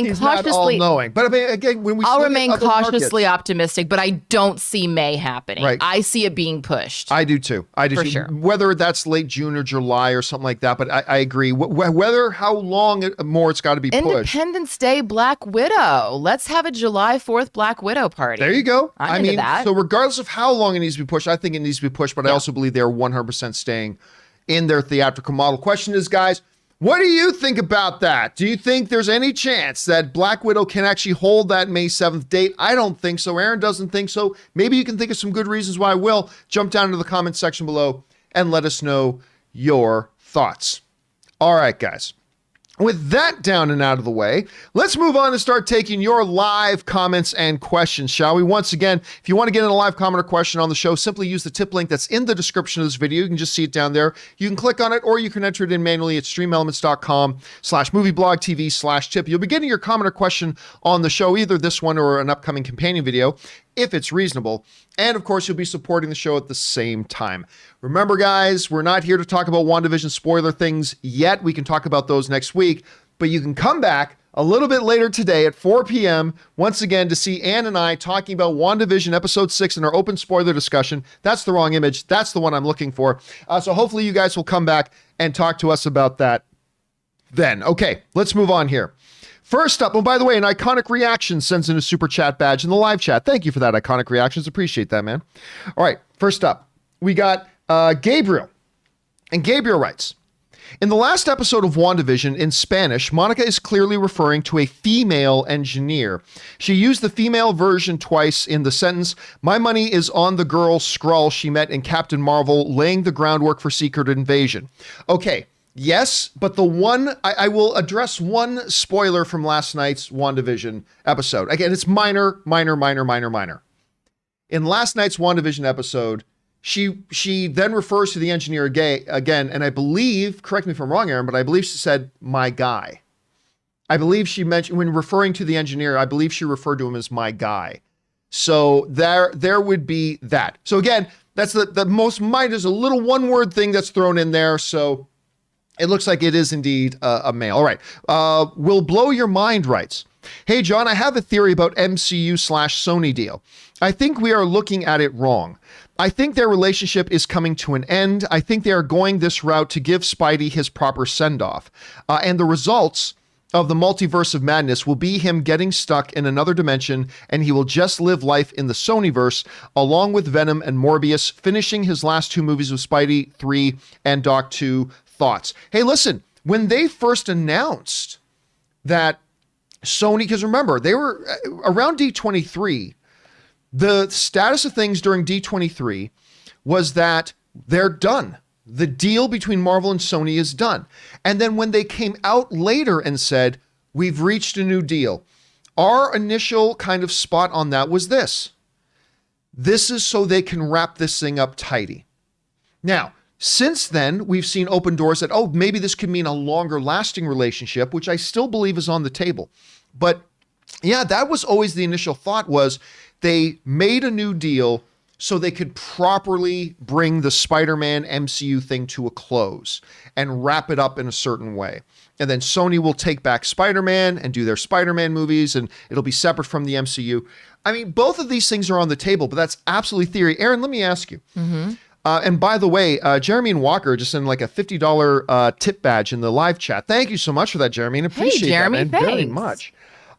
He's cautiously not all knowing. But I mean, again, when we I'll look at remain other cautiously markets, optimistic, but I don't see May happening. Right. I see it being pushed. I do too. For sure. Whether that's late June or July or something like that, but I agree. Whether how long more it's got to be pushed. Independence Day, Black Widow. Let's have a July 4th Black Widow party. There you go. I'm into that. So regardless of how long it needs to be pushed, I think it needs to be pushed, but I also believe they're 100% staying in their theatrical model. Question is, guys, what do you think about that? Do you think there's any chance that Black Widow can actually hold that May 7th date? I don't think so. Aaron doesn't think so. Maybe you can think of some good reasons why I will. Jump down into the comments section below and let us know your thoughts. All right, guys. With that down and out of the way, let's move on and start taking your live comments and questions, shall we? Once again, if you want to get in a live comment or question on the show, simply use the tip link that's in the description of this video. You can just see it down there. You can click on it, or you can enter it in manually at streamelements.com/movieblogtv/tip. You'll be getting your comment or question on the show, either this one or an upcoming companion video, if it's reasonable. And of course, you'll be supporting the show at the same time. Remember, guys, we're not here to talk about WandaVision spoiler things yet. We can talk about those next week, but you can come back a little bit later today at 4 p.m. once again to see Ann and I talking about WandaVision episode 6 in our open spoiler discussion. That's the wrong image. That's the one I'm looking for. So hopefully you guys will come back and talk to us about that then. Okay, let's move on here. First up, and by the way, an Iconic Reaction sends in a super chat badge in the live chat. Thank you for that, Iconic Reactions. Appreciate that, man. All right, first up, we got Gabriel. And Gabriel writes, in the last episode of WandaVision in Spanish, Monica is clearly referring to a female engineer. She used the female version twice in the sentence, my money is on the girl Skrull she met in Captain Marvel, laying the groundwork for Secret Invasion. Okay. Yes, but I will address one spoiler from last night's WandaVision episode. Again, it's minor. In last night's WandaVision episode, she then refers to the engineer again, and I believe, correct me if I'm wrong, Aaron, but I believe she said, my guy. I believe she mentioned, when referring to the engineer, I believe she referred to him as my guy. So there would be that. So again, that's the most minor, there's a little one-word thing that's thrown in there, so it looks like it is indeed a male. All right. Will Blow Your Mind writes, hey, John, I have a theory about MCU/Sony deal. I think we are looking at it wrong. I think their relationship is coming to an end. I think they are going this route to give Spidey his proper send-off. And the results of the Multiverse of Madness will be him getting stuck in another dimension, and he will just live life in the Sonyverse, along with Venom and Morbius, finishing his last two movies with Spidey 3 and Doc 2. Thoughts? Hey, listen, when they first announced that Sony, because remember, they were around D23, The status of things during D23 was that they're done. The deal between Marvel and Sony is done. And then when they came out later and said, we've reached a new deal, our initial kind of spot on that was this. This is so they can wrap this thing up tidy. Now, since then, we've seen open doors that, oh, maybe this could mean a longer lasting relationship, which I still believe is on the table. But yeah, that was always the initial thought, was they made a new deal so they could properly bring the Spider-Man MCU thing to a close and wrap it up in a certain way. And then Sony will take back Spider-Man and do their Spider-Man movies, and it'll be separate from the MCU. I mean, both of these things are on the table, but that's absolutely theory. Aaron, let me ask you. And by the way, Jeremy and Walker just sent like a $50 tip badge in the live chat. Thank you so much for that, Jeremy, and appreciate Jeremy, that, man, very much.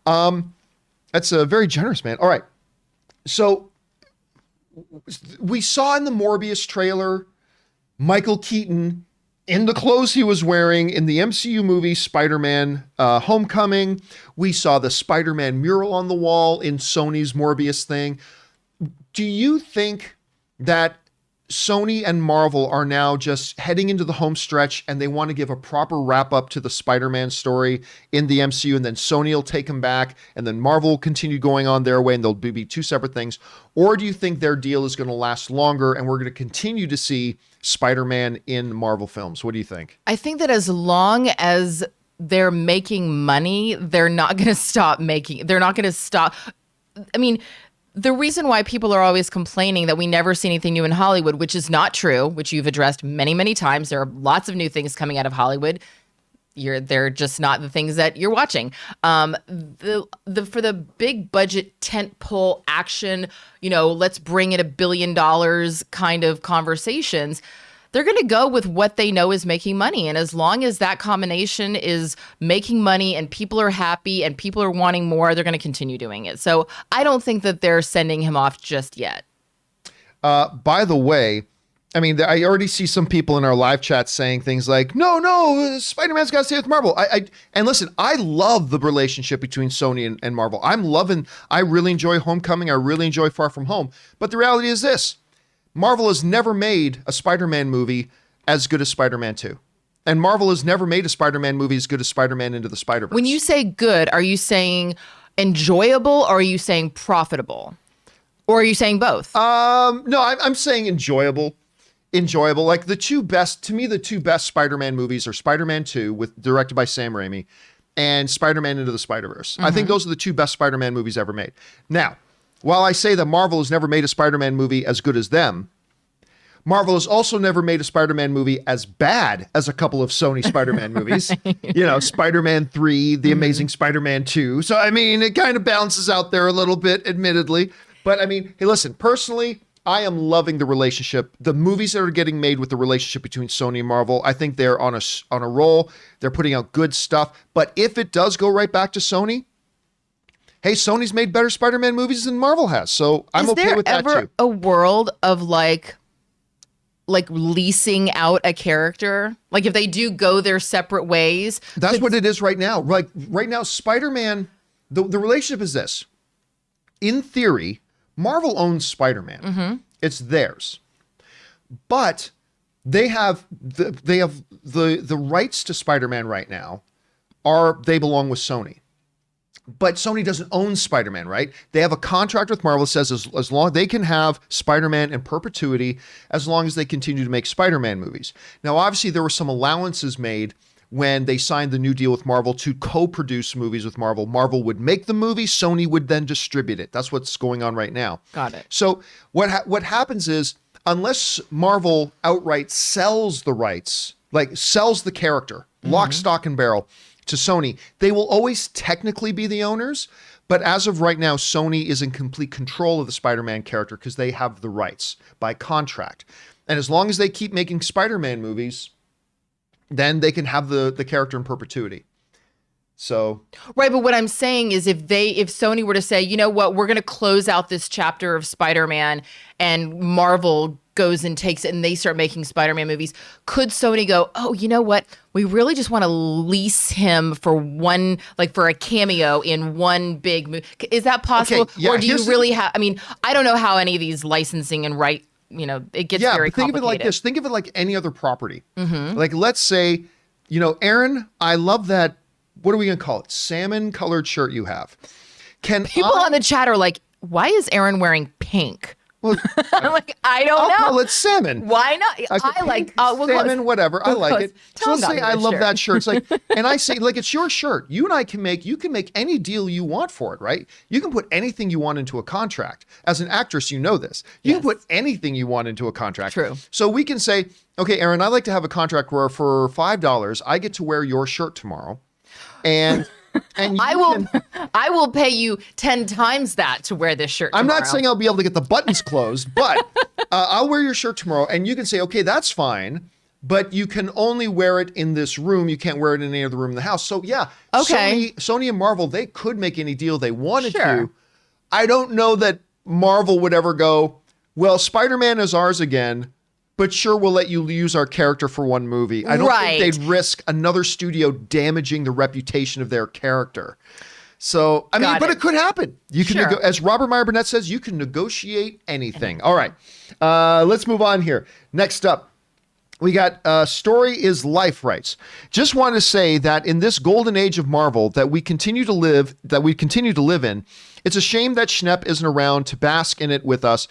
That's very generous, man. All right. So we saw in the Morbius trailer, Michael Keaton in the clothes he was wearing in the MCU movie Spider-Man Homecoming. We saw the Spider-Man mural on the wall in Sony's Morbius thing. Do you think that Sony and Marvel are now just heading into the home stretch and they want to give a proper wrap up to the Spider-Man story in the MCU, and then Sony will take them back and then Marvel will continue going on their way and they'll be two separate things? Or do you think their deal is going to last longer and we're going to continue to see Spider-Man in Marvel films? What do you think? I think that as long as they're making money, they're not going to stop making. They're not going to stop. I mean, the reason why people are always complaining that we never see anything new in Hollywood, which is not true, which you've addressed many, many times. There are lots of new things coming out of Hollywood. They're just not the things that you're watching. For the big budget tentpole action, let's bring it $1 billion kind of conversations, they're going to go with what they know is making money. And as long as that combination is making money and people are happy and people are wanting more, they're going to continue doing it. So I don't think that they're sending him off just yet. By the way, I mean, I already see some people in our live chat saying things like, no, Spider-Man's got to stay with Marvel. And listen, I love the relationship between Sony and Marvel. I really enjoy Homecoming. I really enjoy Far From Home. But the reality is this. Marvel has never made a Spider-Man movie as good as Spider-Man 2. And Marvel has never made a Spider-Man movie as good as Spider-Man Into the Spider-Verse. When you say good, are you saying enjoyable or are you saying profitable? Or are you saying both? No, I'm saying enjoyable. Enjoyable. Like the two best Spider-Man movies are Spider-Man 2, directed by Sam Raimi, and Spider-Man Into the Spider-Verse. I think those are the two best Spider-Man movies ever made. Now, while I say that Marvel has never made a Spider-Man movie as good as them, Marvel has also never made a Spider-Man movie as bad as a couple of Sony Spider-Man movies. Spider-Man 3, The Amazing Spider-Man 2. So, I mean, it kind of balances out there a little bit, admittedly. But, I mean, hey, listen, personally, I am loving the relationship. The movies that are getting made with the relationship between Sony and Marvel, I think they're on a roll. They're putting out good stuff. But if it does go right back to Sony, hey, Sony's made better Spider-Man movies than Marvel has, so I'm okay with that too. Is there ever a world of like leasing out a character? Like if they do go their separate ways? That's what it is right now. Like right now, Spider-Man, the relationship is this. In theory, Marvel owns Spider-Man. It's theirs. But they have the rights to Spider-Man right now they belong with Sony. But Sony doesn't own Spider-Man, right? They have a contract with Marvel that says as long they can have Spider-Man in perpetuity as long as they continue to make Spider-Man movies. Now, obviously, there were some allowances made when they signed the new deal with Marvel to co-produce movies with Marvel. Marvel would make the movie, Sony would then distribute it. That's what's going on right now. Got it. So what happens is, unless Marvel outright sells the rights, like sells the character, lock, stock, and barrel, to Sony, they will always technically be the owners, but as of right now, Sony is in complete control of the Spider-Man character because they have the rights by contract. And as long as they keep making Spider-Man movies, then they can have the character in perpetuity. So right, but what I'm saying is if Sony were to say, you know what, we're going to close out this chapter of Spider-Man and Marvel goes and takes it and they start making Spider-Man movies, could Sony go, oh, you know what? We really just want to lease him for one, like for a cameo in one big movie. Is that possible? Okay, yeah, or do you really have, I mean, I don't know how any of these licensing and it gets very complicated. Think of it like this. Think of it like any other property. Like, let's say, Aaron, I love that, what are we going to call it? Salmon colored shirt you have. People on the chat are like, why is Aaron wearing pink? Well, I'm like, I don't know. Call it salmon. Why not? I like salmon, whatever. I like it. So let's say I love shirt. that shirt. It's like, and I say, like, it's your shirt. You and I you can make any deal you want for it, right? You can put anything you want into a contract. As an actress, you know this. You can put anything you want into a contract. True. So we can say, okay, Aaron, I'd like to have a contract where for $5, I get to wear your shirt tomorrow. And I will pay you 10 times that to wear this shirt tomorrow. I'm not saying I'll be able to get the buttons closed, but I'll wear your shirt tomorrow, and you can say, okay, that's fine, but you can only wear it in this room. You can't wear it in any other room in the house. So yeah, okay. Sony and Marvel, they could make any deal they wanted Sure. to. I don't know that Marvel would ever go, well, Spider-Man is ours again, but sure, we'll let you use our character for one movie. I don't think they'd risk another studio damaging the reputation of their character. So, I mean, but it could happen. You can, as Robert Meyer Burnett says, you can negotiate anything. All right, let's move on here. Next up, we got Story is Life rights. Just want to say that in this golden age of Marvel that we continue to live in, it's a shame that Schnepp isn't around to bask in it with us.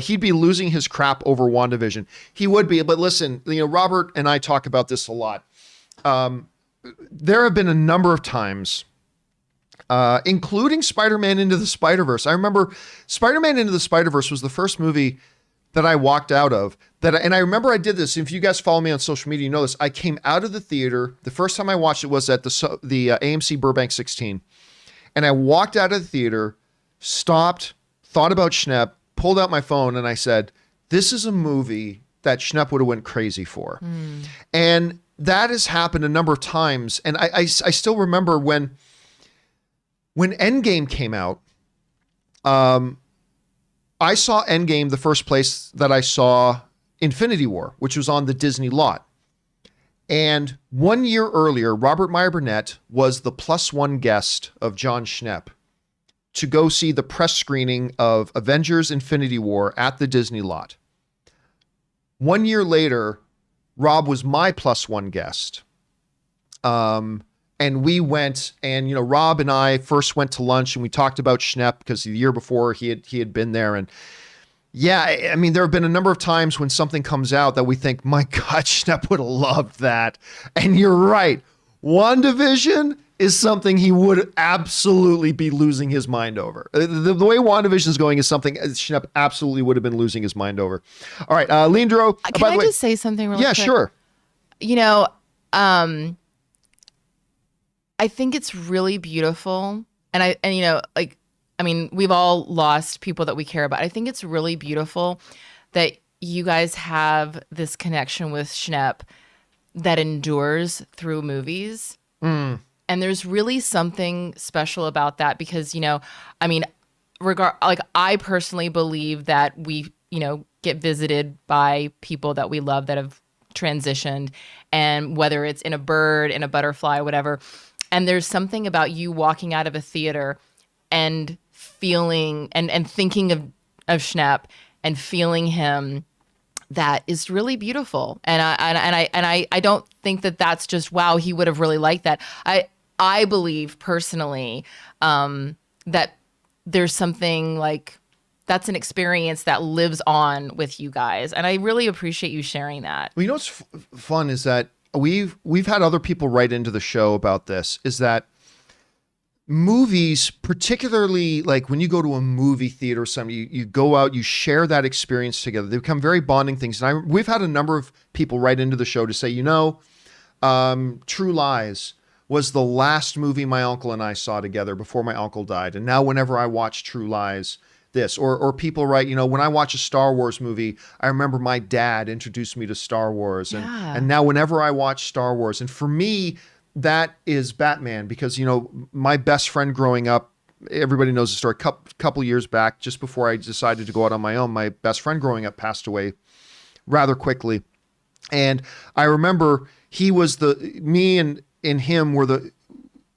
He'd be losing his crap over WandaVision. He would be, but listen, Robert and I talk about this a lot. There have been a number of times, including Spider-Man Into the Spider-Verse. I remember Spider-Man Into the Spider-Verse was the first movie that I walked out of. And I remember I did this. If you guys follow me on social media, you know this. I came out of the theater. The first time I watched it was at the AMC Burbank 16. And I walked out of the theater, stopped, thought about Schnepp, pulled out my phone, and I said, this is a movie that Schnepp would have went crazy for. And that has happened a number of times. And I still remember when Endgame came out, I saw Endgame the first place that I saw Infinity War, which was on the Disney lot. And 1 year earlier, Robert Meyer Burnett was the +1 guest of John Schnepp to go see the press screening of Avengers Infinity War at the Disney lot. 1 year later, Rob was my +1 guest. And we went, and Rob and I first went to lunch and we talked about Schnepp because the year before he had been there. And yeah, I mean, there have been a number of times when something comes out that we think, my God, Schnepp would have loved that. And you're right. WandaVision is something he would absolutely be losing his mind over. The way WandaVision is going is something Schnepp absolutely would have been losing his mind over. All right, Leandro. Can I just say something really quick? Yeah, sure. I think it's really beautiful. We've all lost people that we care about. I think it's really beautiful that you guys have this connection with Schnepp that endures through movies. And there's really something special about that because, I personally believe that we, get visited by people that we love that have transitioned, and whether it's in a bird, in a butterfly, whatever. And there's something about you walking out of a theater and feeling and thinking of Schnepp and feeling him that is really beautiful. And I don't think that that's just, wow, he would have really liked that. I believe personally that there's something like that's an experience that lives on with you guys. And I really appreciate you sharing that. Well, what's fun is that we've had other people write into the show about this, is that movies, particularly like when you go to a movie theater or something, you go out, you share that experience together. They become very bonding things. And we've had a number of people write into the show to say, True Lies was the last movie my uncle and I saw together before my uncle died. And now whenever I watch True Lies, this, or people write, when I watch a Star Wars movie, I remember my dad introduced me to Star Wars. And now whenever I watch Star Wars, and for me, that is Batman, because, my best friend growing up, everybody knows the story, couple years back, just before I decided to go out on my own, my best friend growing up passed away rather quickly. And I remember me and him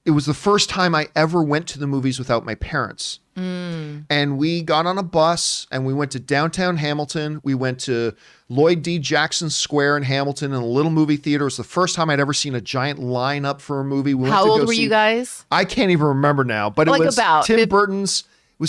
it was the first time I ever went to the movies without my parents. And we got on a bus and we went to downtown Hamilton. We went to Lloyd D. Jackson Square in Hamilton in a little movie theater. It was the first time I'd ever seen a giant lineup for a movie. How old were you guys? I can't even remember now, but Like it was about Tim Burton's.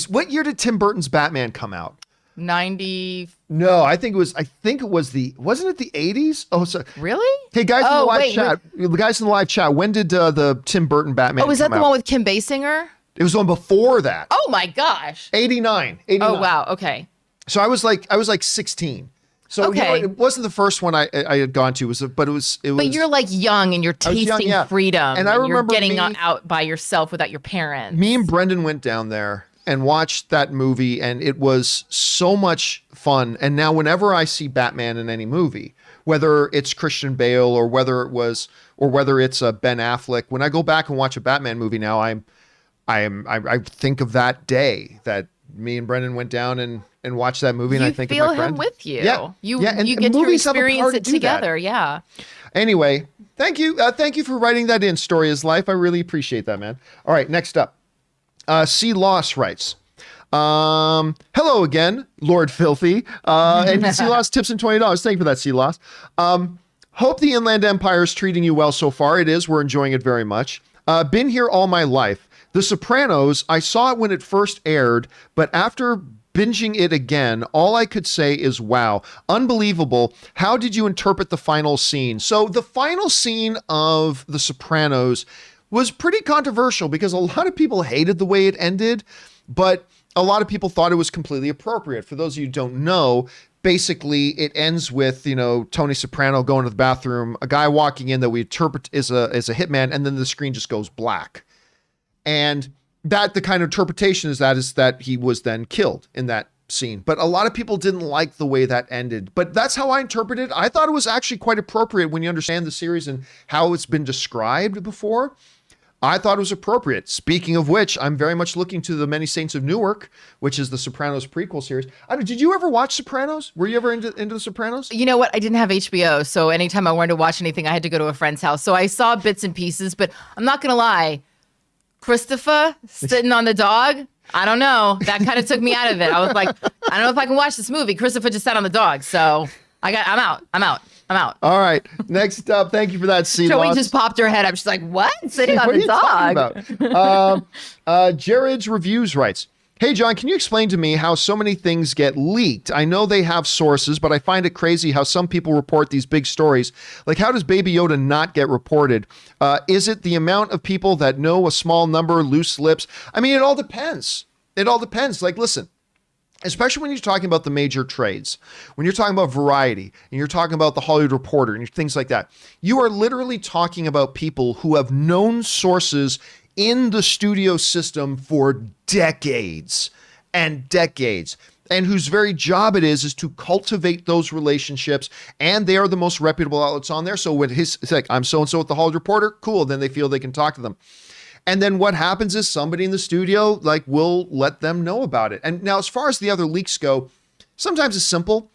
What year did Tim Burton's Batman come out? 90. No, wasn't it the 80s? Oh, sorry. Really? Hey, guys in the live chat. The guys in the live chat, when did the Tim Burton Batman come out? Was that the one with Kim Basinger? It was one before that. Oh my gosh. 89. Oh wow. Okay. So I was like 16. So it wasn't the first one I had gone to. But you're like young and you're tasting freedom. And I remember you're getting out by yourself without your parents. Me and Brendan went down there and watched that movie, and it was so much fun. And now whenever I see Batman in any movie, whether it's Christian Bale or whether it's Ben Affleck, when I go back and watch a Batman movie now, I think of that day that me and Brendan went down and watched that movie, and I think of my friend. You feel him with you. Yeah. You get to experience it together. Yeah. Anyway, thank you. Thank you for writing that in, Story is Life. I really appreciate that, man. All right, next up. C. Loss writes, hello again, Lord Filthy. And C. Loss tips and $20. Thank you for that, C. Loss. Hope the Inland Empire is treating you well so far. It is. We're enjoying it very much. Been here all my life. The Sopranos, I saw it when it first aired, but after binging it again, all I could say is, wow, unbelievable. How did you interpret the final scene? So the final scene of The Sopranos was pretty controversial because a lot of people hated the way it ended, but a lot of people thought it was completely appropriate. For those of you who don't know, basically it ends with, Tony Soprano going to the bathroom, a guy walking in that we interpret as a hitman, and then the screen just goes black. And that the kind of interpretation is that he was then killed in that scene. But a lot of people didn't like the way that ended. But that's how I interpreted it. I thought it was actually quite appropriate when you understand the series and how it's been described before. I thought it was appropriate. Speaking of which, I'm very much looking to The Many Saints of Newark, which is the Sopranos prequel series. Did you ever watch Sopranos? Were you ever into The Sopranos? You know what? I didn't have HBO, so anytime I wanted to watch anything, I had to go to a friend's house. So I saw bits and pieces, but I'm not going to lie. Christopher sitting on the dog, I don't know. That kind of took me out of it. I was like, I don't know if I can watch this movie. Christopher just sat on the dog, so I'm out. All right. Next up, thank you for that, C. Joey just popped her head up. She's like, what? Sitting on the dog? Jared's Reviews writes, hey, John, can you explain to me how so many things get leaked? I know they have sources, but I find it crazy how some people report these big stories. Like, how does Baby Yoda not get reported? Is it the amount of people that know a small number, loose lips? I mean, it all depends. Like, listen. Especially when you're talking about the major trades, when you're talking about Variety and you're talking about the Hollywood Reporter and things like that, you are literally talking about people who have known sources in the studio system for decades and decades, and whose very job it is to cultivate those relationships, and they are the most reputable outlets on there. So when it's like, I'm so-and-so with the Hollywood Reporter, cool, then they feel they can talk to them. And then what happens is somebody in the studio will let them know about it. And now, as far as the other leaks go, sometimes it's simple.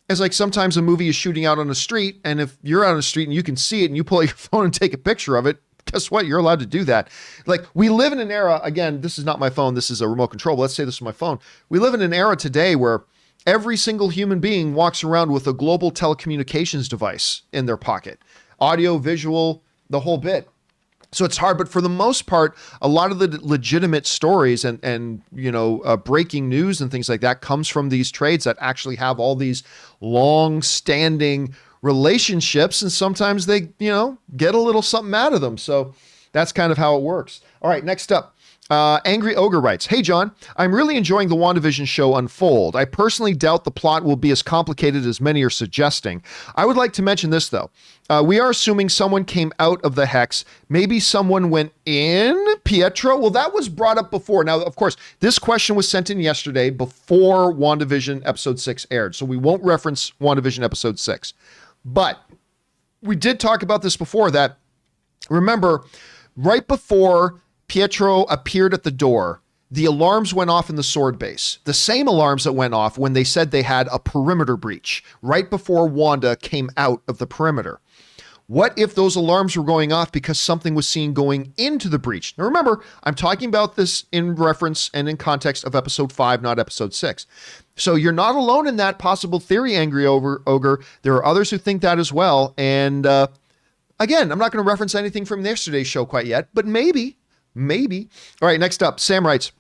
It's like sometimes a movie is shooting out on the street, and if you're out on the street and you can see it and you pull out your phone and take a picture of it, guess what? You're allowed to do that. Like, we live in an era, again, this is not my phone, this is a remote control, but let's say this is my phone. We live in an era today where every single human being walks around with a global telecommunications device in their pocket. Audio, visual, the whole bit. So it's hard, but for the most part, a lot of the legitimate stories and breaking news and things like that comes from these trades that actually have all these long-standing relationships, and sometimes they, get a little something out of them. So that's kind of how it works. All right, next up. Angry Ogre writes, hey, John, I'm really enjoying the WandaVision show unfold. I personally doubt the plot will be as complicated as many are suggesting. I would like to mention this, though. We are assuming someone came out of the Hex. Maybe someone went in, Pietro? Well, that was brought up before. Now, of course, this question was sent in yesterday before WandaVision Episode 6 aired, so we won't reference WandaVision Episode 6. But we did talk about this before, that, remember, right before Pietro appeared at the door, the alarms went off in the sword base, the same alarms that went off when they said they had a perimeter breach right before Wanda came out of the perimeter. What if those alarms were going off because something was seen going into the breach? Now remember, I'm talking about this in reference and in context of episode 5, not episode 6. So you're not alone in that possible theory, Angry Ogre. There are others who think that as well. And again, I'm not going to reference anything from yesterday's show quite yet, but maybe. All right, next up, Sam writes,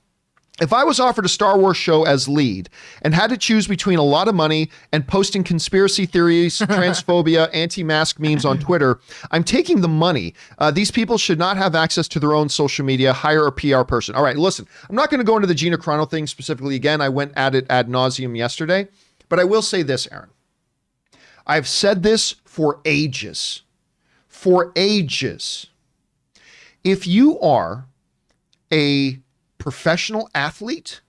if I was offered a Star Wars show as lead and had to choose between a lot of money and posting conspiracy theories, transphobia, anti-mask memes on Twitter, I'm taking the money. These people should not have access to their own social media. Hire a PR person. All right, listen, I'm not going to go into the Gina Chrono thing specifically again. I went at it ad nauseum yesterday, but I will say this, Aaron. I've said this for ages. If you are a professional athlete,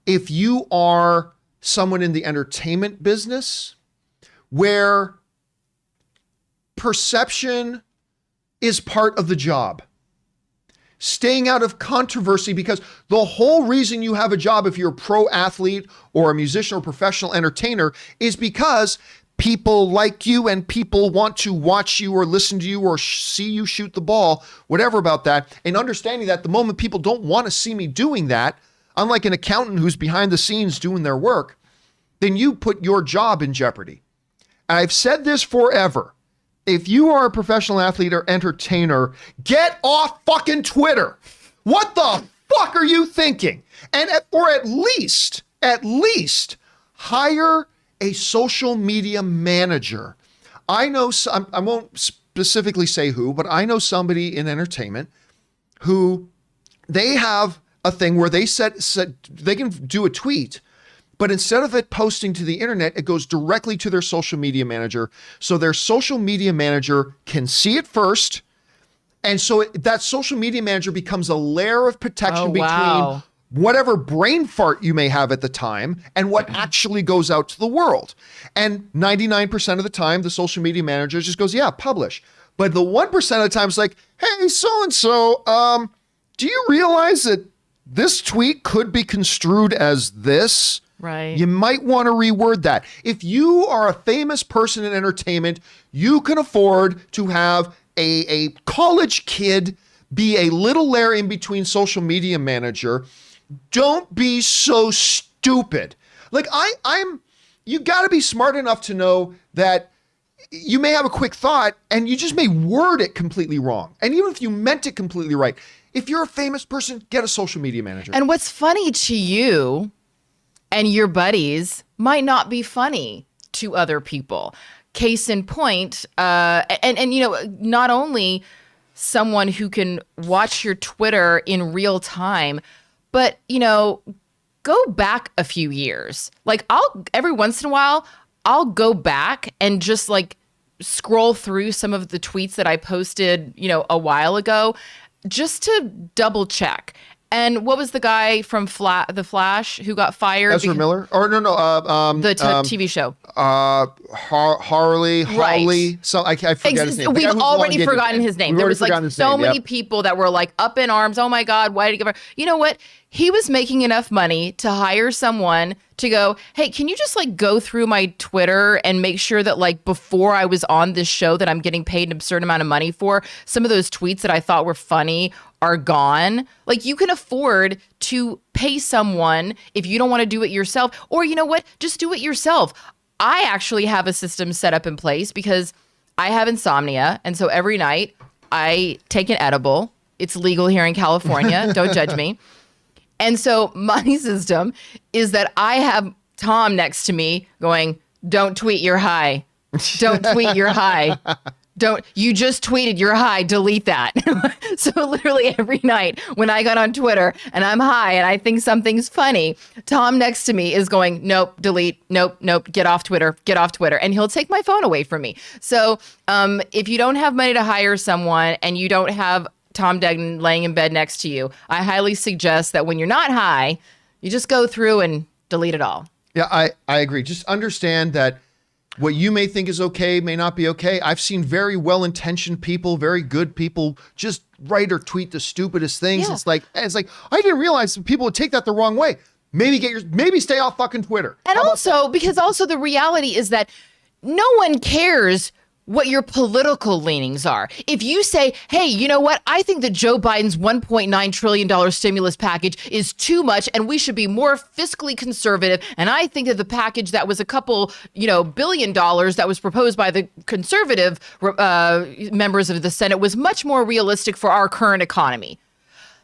if you are someone in the entertainment business where perception is part of the job, staying out of controversy, because the whole reason you have a job if you're a pro athlete or a musician or professional entertainer is because people like you and people want to watch you or listen to you or see you shoot the ball, whatever about that. And understanding that the moment people don't want to see me doing that, unlike an accountant who's behind the scenes doing their work, then you put your job in jeopardy. And I've said this forever. If you are a professional athlete or entertainer, get off fucking Twitter. What the fuck are you thinking? And or at least hire a social media manager. I know, I won't specifically say who, but I know somebody in entertainment who they have a thing where they said they can do a tweet, but instead of it posting to the internet, it goes directly to their social media manager. So their social media manager can see it first. And so that social media manager becomes a layer of protection between whatever brain fart you may have at the time and what actually goes out to the world. And 99% of the time, the social media manager just goes, yeah, publish. But the 1% of the time it's like, hey, so-and-so, do you realize that this tweet could be construed as this? Right. You might want to reword that. If you are a famous person in entertainment, you can afford to have a college kid be a little layer in between social media manager. Don't be so stupid. Like you got to be smart enough to know that you may have a quick thought and you just may word it completely wrong. And even if you meant it completely right, if you're a famous person, get a social media manager. And what's funny to you and your buddies might not be funny to other people. Case in point, and you know, not only someone who can watch your Twitter in real time, but, you know, go back a few years. Like every once in a while, I'll go back and just like scroll through some of the tweets that I posted, you know, a while ago, just to double check. And what was the guy from The Flash who got fired? Ezra Miller? Or no, TV show. Harley. So I forget his name. We've already forgotten his name. There was like so many people that were like up in arms. Oh my God, why did he give her? You know what? He was making enough money to hire someone to go, hey, can you just like go through my Twitter and make sure that like before I was on this show that I'm getting paid an absurd amount of money for, some of those tweets that I thought were funny are gone. Like you can afford to pay someone if you don't want to do it yourself, or you know what, just do it yourself. I actually have a system set up in place because I have insomnia. And so every night I take an edible. It's legal here in California. Don't judge me. And so my system is that I have Tom next to me going, don't tweet your high. Don't tweet your high. You just tweeted your high, delete that. So literally every night when I got on Twitter and I'm high and I think something's funny, Tom next to me is going, nope, delete, nope, get off Twitter. And he'll take my phone away from me. So if you don't have money to hire someone and you don't have Tom Degnan laying in bed next to you, I highly suggest that when you're not high, you just go through and delete it all. Yeah, I agree. Just understand that What you may think is okay may not be okay. I've seen very well-intentioned people, very good people, just write or tweet the stupidest things. Yeah. It's like I didn't realize people would take that the wrong way. Maybe stay off fucking Twitter. And because the reality is that no one cares what your political leanings are. If you say, hey, you know what? I think that Joe Biden's $1.9 trillion stimulus package is too much and we should be more fiscally conservative. And I think that the package that was a couple, $1 billion that was proposed by the conservative members of the Senate was much more realistic for our current economy.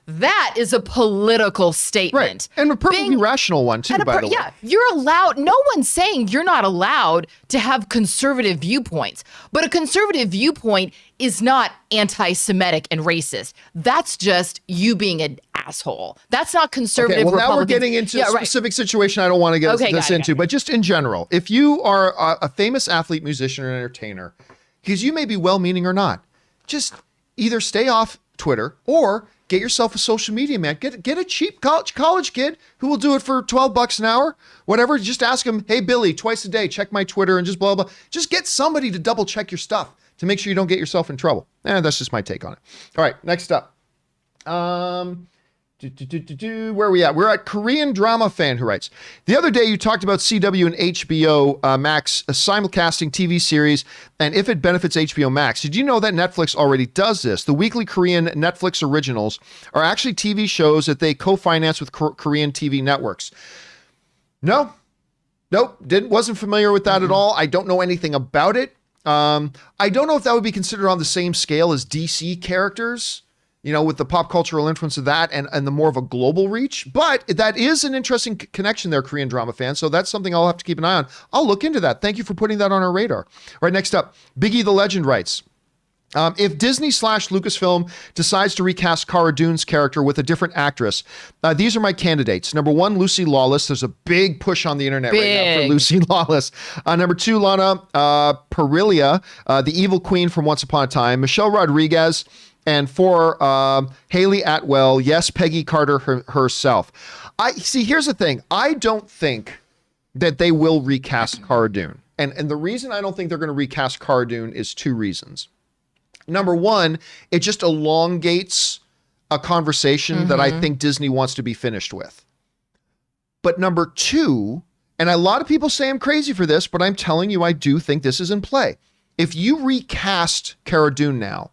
That is a political statement. Right. And a perfectly rational one, too, by the way. Yeah, you're allowed. No one's saying you're not allowed to have conservative viewpoints. But a conservative viewpoint is not anti-Semitic and racist. That's just you being an asshole. That's not conservative. Okay, well, now we're getting into a specific situation I don't want to get this into. But just in general, if you are a famous athlete, musician, or entertainer, because you may be well-meaning or not, just either stay off Twitter or get yourself a social media man. Get a cheap college kid who will do it for $12 an hour, whatever. Just ask him, hey, Billy, twice a day, check my Twitter and just blah, blah. Just get somebody to double check your stuff to make sure you don't get yourself in trouble. That's just my take on it. All right, next up. Where are we at? We're at Korean Drama Fan who writes, the other day you talked about CW and HBO Max simulcasting TV series and if it benefits HBO Max. Did you know that Netflix already does this? The weekly Korean Netflix originals are actually TV shows that they co-finance with Korean TV networks. Nope, wasn't familiar with that at all. I don't know anything about it. I don't know if that would be considered on the same scale as DC characters, with the pop cultural influence of that and the more of a global reach. But that is an interesting connection there, Korean Drama Fan. So that's something I'll have to keep an eye on. I'll look into that. Thank you for putting that on our radar. All right, next up, Biggie the Legend writes, if Disney/Lucasfilm decides to recast Cara Dune's character with a different actress, these are my candidates. Number 1, Lucy Lawless. There's a big push on the internet right now for Lucy Lawless. Number 2, Lana Parrilla, the evil queen from Once Upon a Time. Michelle Rodriguez. And 4, Haley Atwell. Yes, Peggy Carter herself. Here's the thing. I don't think that they will recast Cara Dune. And the reason I don't think they're going to recast Cara Dune is 2 reasons. Number 1, it just elongates a conversation that I think Disney wants to be finished with. But number 2, and a lot of people say I'm crazy for this, but I'm telling you, I do think this is in play. If you recast Cara Dune now,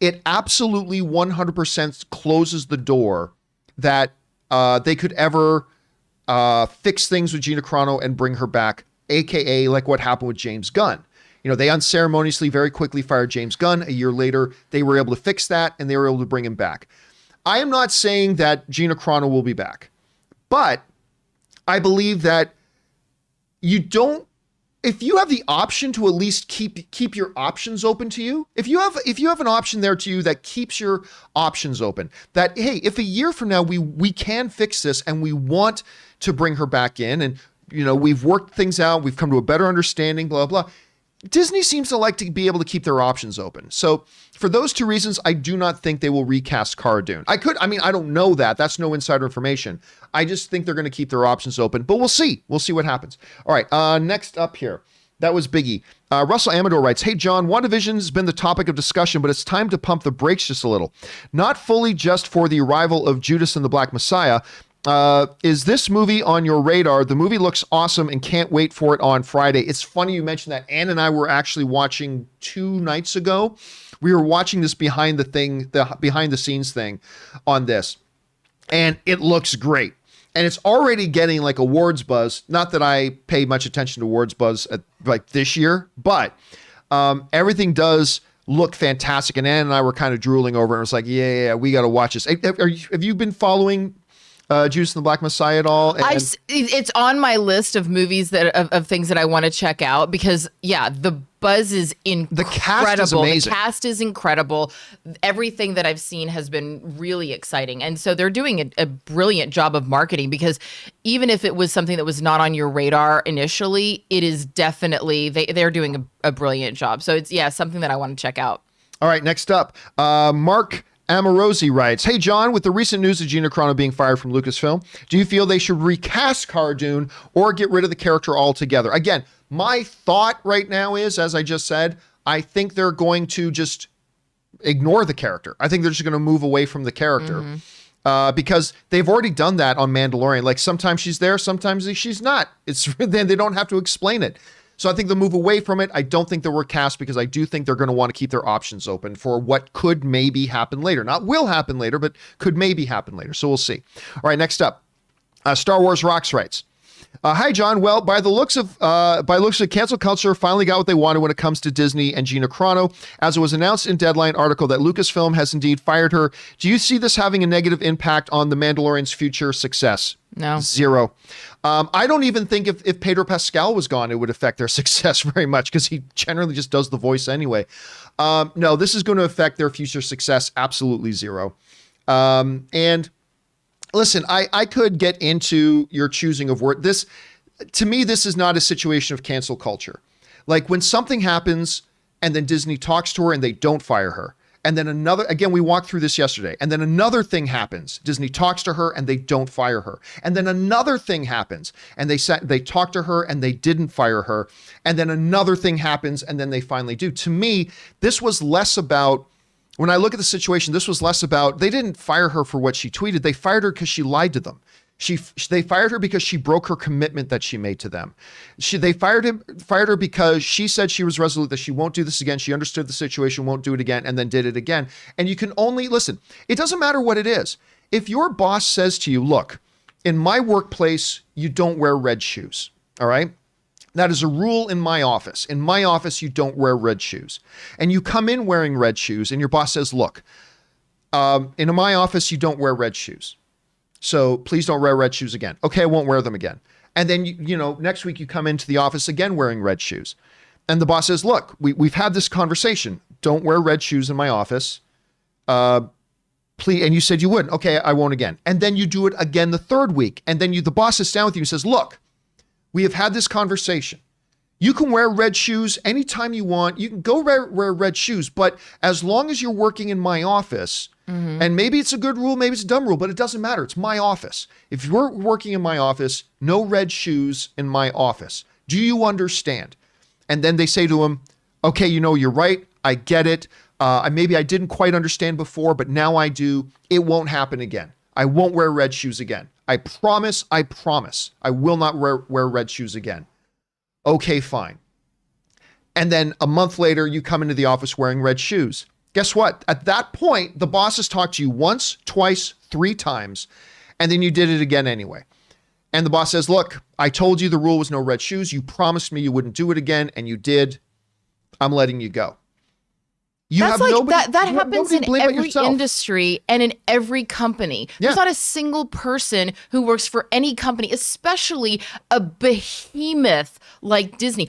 it absolutely 100% closes the door that they could ever fix things with Gina Chrono and bring her back, aka like what happened with James Gunn. They unceremoniously very quickly fired James Gunn. A year later, they were able to fix that and they were able to bring him back. I am not saying that Gina Chrono will be back, but I believe that if you have the option to at least keep your options open to you, if you have an option there to you that keeps your options open, that, hey, if a year from now we can fix this and we want to bring her back in and, we've worked things out, we've come to a better understanding, blah, blah. Disney seems to like to be able to keep their options open. So for those 2 reasons, I do not think they will recast Cara Dune. I don't know that. That's no insider information. I just think they're going to keep their options open, but we'll see. We'll see what happens. All right, next up here. That was Biggie. Russell Amador writes, hey, John, WandaVision has been the topic of discussion, but it's time to pump the brakes just a little. Not fully just for the arrival of Judas and the Black Messiah. Is this movie on your radar? The movie looks awesome and can't wait for it on Friday. It's funny you mentioned that. Ann and I were actually watching 2 nights ago. We were watching this behind the scenes thing on this, and it looks great. And it's already getting like awards buzz. Not that I pay much attention to awards buzz like this year, but everything does look fantastic. And Ann and I were kind of drooling over it. And it was like, yeah, we got to watch this. Have you been following Judas and the Black Messiah at all? It's on my list of movies of things that I want to check out because, the buzz is incredible. The cast is amazing. The cast is incredible. Everything that I've seen has been really exciting. And so they're doing a brilliant job of marketing because even if it was something that was not on your radar initially, it is definitely, they're doing a brilliant job. So it's, something that I want to check out. All right, next up, Mark Amorosi writes, hey, John, with the recent news of Gina Carano being fired from Lucasfilm, do you feel they should recast Cara Dune or get rid of the character altogether? Again, My thought right now is, as I just said, I think they're going to just ignore the character. I think they're just going to move away from the character. Because they've already done that on Mandalorian. Like sometimes she's there, sometimes she's not. Then they don't have to explain it. So I think they'll move away from it. I don't think they'll recast because I do think they're going to want to keep their options open for what could maybe happen later. Not will happen later, but could maybe happen later. So we'll see. All right, next up, Star Wars Rocks writes. Hi, John. Well, by the looks of cancel culture finally got what they wanted when it comes to Disney and Gina Chrono, as it was announced in Deadline article that Lucasfilm has indeed fired her. Do you see this having a negative impact on The Mandalorian's future success? No. Zero. I don't even think if Pedro Pascal was gone, it would affect their success very much because he generally just does the voice anyway. No, this is going to affect their future success. Absolutely zero. And listen, I could get into your choosing of word. To me, this is not a situation of cancel culture. Like when something happens and then Disney talks to her and they don't fire her. And then again, we walked through this yesterday. And then another thing happens. Disney talks to her and they don't fire her. And then another thing happens and they talk to her and they didn't fire her. And then another thing happens and then they finally do. To me, this was less about, when I look at the situation, this was less about, they didn't fire her for what she tweeted. They fired her because she lied to them. They fired her because she broke her commitment that she made to them. They fired her because she said she was resolute that she won't do this again. She understood the situation, won't do it again, and then did it again. And you can only, listen, it doesn't matter what it is. If your boss says to you, look, in my workplace, you don't wear red shoes, all right? That is a rule in my office. In my office, you don't wear red shoes. And you come in wearing red shoes and your boss says, look, in my office, you don't wear red shoes. So please don't wear red shoes again. Okay, I won't wear them again. And then, next week you come into the office again wearing red shoes. And the boss says, look, we've had this conversation. Don't wear red shoes in my office. Please. And you said you wouldn't. Okay, I won't again. And then you do it again the third week. And then the boss sits down with you and says, look, we have had this conversation. You can wear red shoes anytime you want. You can go wear red shoes, but as long as you're working in my office, and maybe it's a good rule, maybe it's a dumb rule, but it doesn't matter. It's my office. If you're working in my office, no red shoes in my office. Do you understand? And then they say to him, okay, you're right. I get it. Maybe I didn't quite understand before, but now I do. It won't happen again. I won't wear red shoes again. I promise. I will not wear red shoes again. Okay, fine. And then a month later, you come into the office wearing red shoes. Guess what? At that point, the boss has talked to you once, twice, 3 times, and then you did it again anyway. And the boss says, look, I told you the rule was no red shoes. You promised me you wouldn't do it again, and you did. I'm letting you go. That happens in every industry and in every company. There's not a single person who works for any company, especially a behemoth like Disney.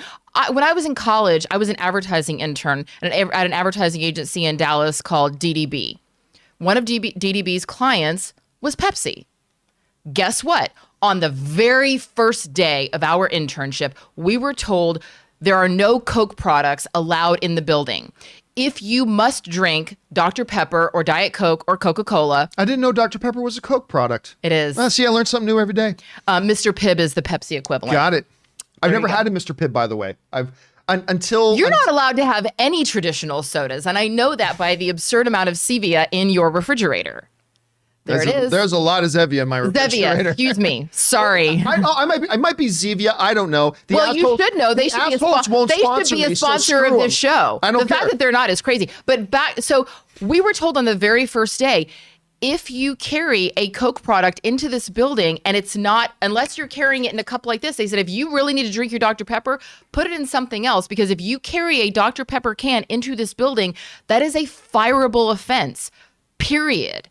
When I was in college, I was an advertising intern at an advertising agency in Dallas called DDB. One of DDB's clients was Pepsi. Guess what? On the very first day of our internship, we were told there are no Coke products allowed in the building. If you must drink Dr. Pepper or Diet Coke or Coca-Cola. I didn't know Dr. Pepper was a Coke product. It is. See, I learned something new every day. Mr. Pibb is the Pepsi equivalent. Got it. I've never had a Mr. Pibb, by the way. You're not allowed to have any traditional sodas, and I know that by the absurd amount of stevia in your refrigerator. It is. There's a lot of Zevia in my refrigerator. Zevia, excuse me. Sorry. I might be Zevia. I don't know. You should know. They should be a sponsor of this show. The fact that they're not is crazy. But so we were told on the very first day, if you carry a Coke product into this building and it's not, unless you're carrying it in a cup like this, they said, if you really need to drink your Dr. Pepper, put it in something else. Because if you carry a Dr. Pepper can into this building, that is a fireable offense. Period.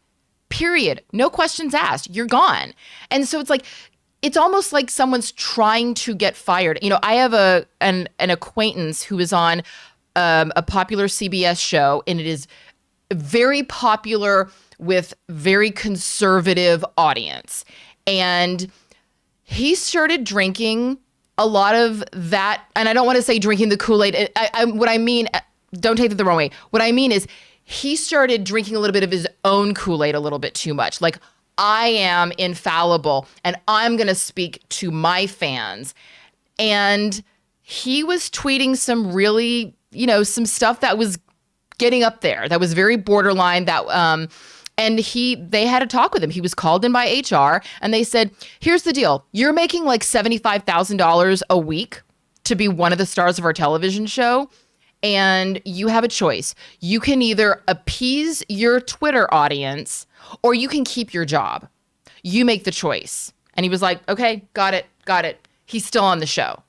No questions asked. You're gone. And so it's almost like someone's trying to get fired. I have an acquaintance who is on a popular CBS show, and it is very popular with very conservative audience. And he started drinking a lot of that. And I don't want to say drinking the Kool-Aid. What I mean, don't take it the wrong way. What I mean is he started drinking a little bit of his own Kool-Aid a little bit too much. Like, I am infallible and I'm going to speak to my fans. And he was tweeting some really, some stuff that was getting up there, that was very borderline, and they had a talk with him. He was called in by HR and they said, here's the deal. You're making like $75,000 a week to be one of the stars of our television show. And you have a choice. You can either appease your Twitter audience or you can keep your job. You make the choice. And he was like, okay, got it. He's still on the show.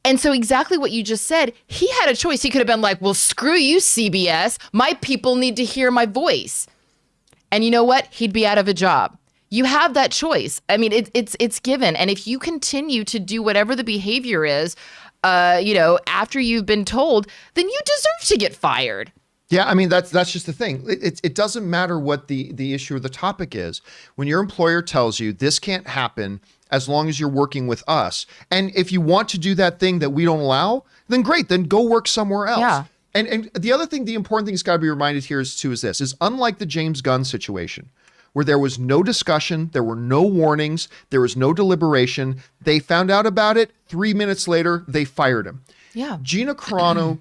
And so exactly what you just said, he had a choice. He could have been like, well, screw you, CBS. My people need to hear my voice. And you know what? He'd be out of a job. You have that choice. I mean, it's given. And if you continue to do whatever the behavior is, after you've been told, then you deserve to get fired. Yeah, I mean, that's just the thing. It doesn't matter what the issue or the topic is. When your employer tells you this can't happen as long as you're working with us, and if you want to do that thing that we don't allow, then great, then go work somewhere else. Yeah. And the other thing, the important thing that's got to be reminded here is unlike the James Gunn situation, where there was no discussion, there were no warnings, there was no deliberation. They found out about it. 3 minutes later, they fired him. Yeah. Gina Carano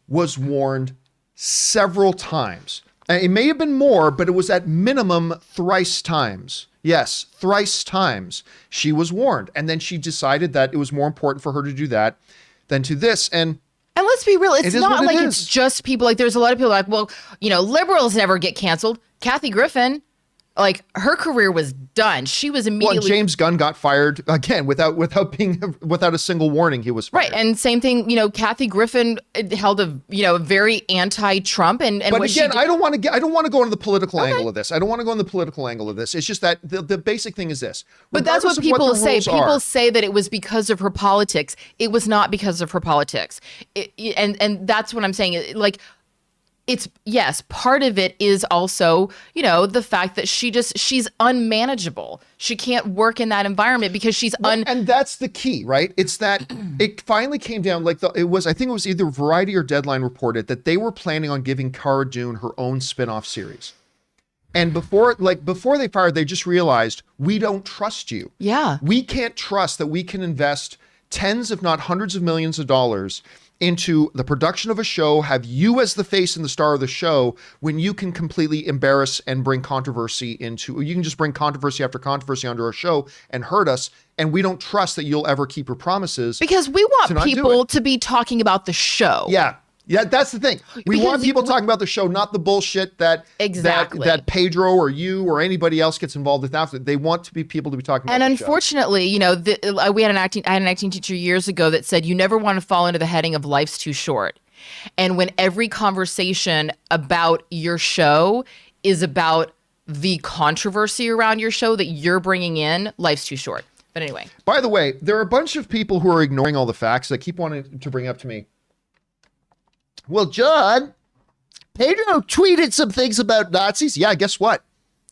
was warned several times. It may have been more, but it was at minimum thrice times. Yes, thrice times she was warned. And then she decided that it was more important for her to do that than to this. And let's be real, it's not like it it's just people. Like, there's a lot of people like, well, liberals never get canceled. Kathy Griffin, like, her career was done. She was immediately. Well, James Gunn got fired again without a single warning. He was fired. Right, and same thing. Kathy Griffin held a very anti-Trump, and but again, I don't want to go into the political angle of this. I don't want to go into the political angle of this. It's just that the basic thing is this. But that's what people say. People say that it was because of her politics. It was not because of her politics. And that's what I'm saying. Like, it's, yes, part of it is also, the fact that she's unmanageable. She can't work in that environment because she's and that's the key, right? It's that it finally came down, I think it was either Variety or Deadline reported that they were planning on giving Cardoon her own spin-off series. And before they fired, they just realized, we don't trust you. Yeah. We can't trust that we can invest tens, if not hundreds of millions of dollars into the production of a show, have you as the face and the star of the show, when you can completely embarrass and bring controversy you can just bring controversy after controversy onto our show and hurt us. And we don't trust that you'll ever keep your promises. Because we want people to be talking about the show. Yeah. Yeah, that's the thing. We want people talking about the show, not the bullshit that Pedro or you or anybody else gets involved with after. They want people to be talking about the show. And unfortunately, we had I had an acting teacher years ago that said, you never want to fall into the heading of life's too short. And when every conversation about your show is about the controversy around your show that you're bringing in, life's too short. But anyway. By the way, there are a bunch of people who are ignoring all the facts that keep wanting to bring up to me. Well, John, Pedro tweeted some things about Nazis. Yeah, guess what?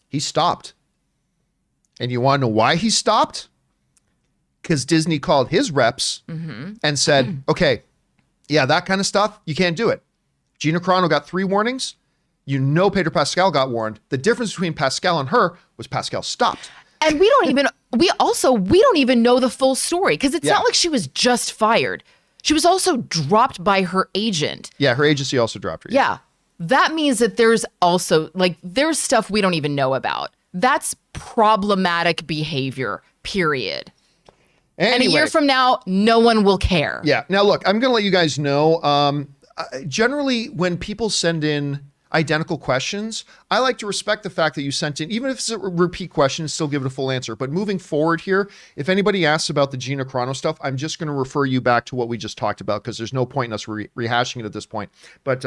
He stopped. And you want to know why he stopped? Because Disney called his reps and said, okay, yeah, that kind of stuff, you can't do it. Gina Carano got 3 warnings. Pedro Pascal got warned. The difference between Pascal and her was Pascal stopped. And we don't even know the full story, because it's not like she was just fired. She was also dropped by her agent. Yeah, her agency also dropped her. Yeah. That means that there's also, there's stuff we don't even know about. That's problematic behavior, period. Anyway, and a year from now, no one will care. Yeah. Now, look, I'm going to let you guys know. Generally, when people send in identical questions, I like to respect the fact that you sent in, even if it's a repeat question, still give it a full answer. But moving forward here, if anybody asks about the Gina Carano stuff, I'm just going to refer you back to what we just talked about, because there's no point in us rehashing it at this point. But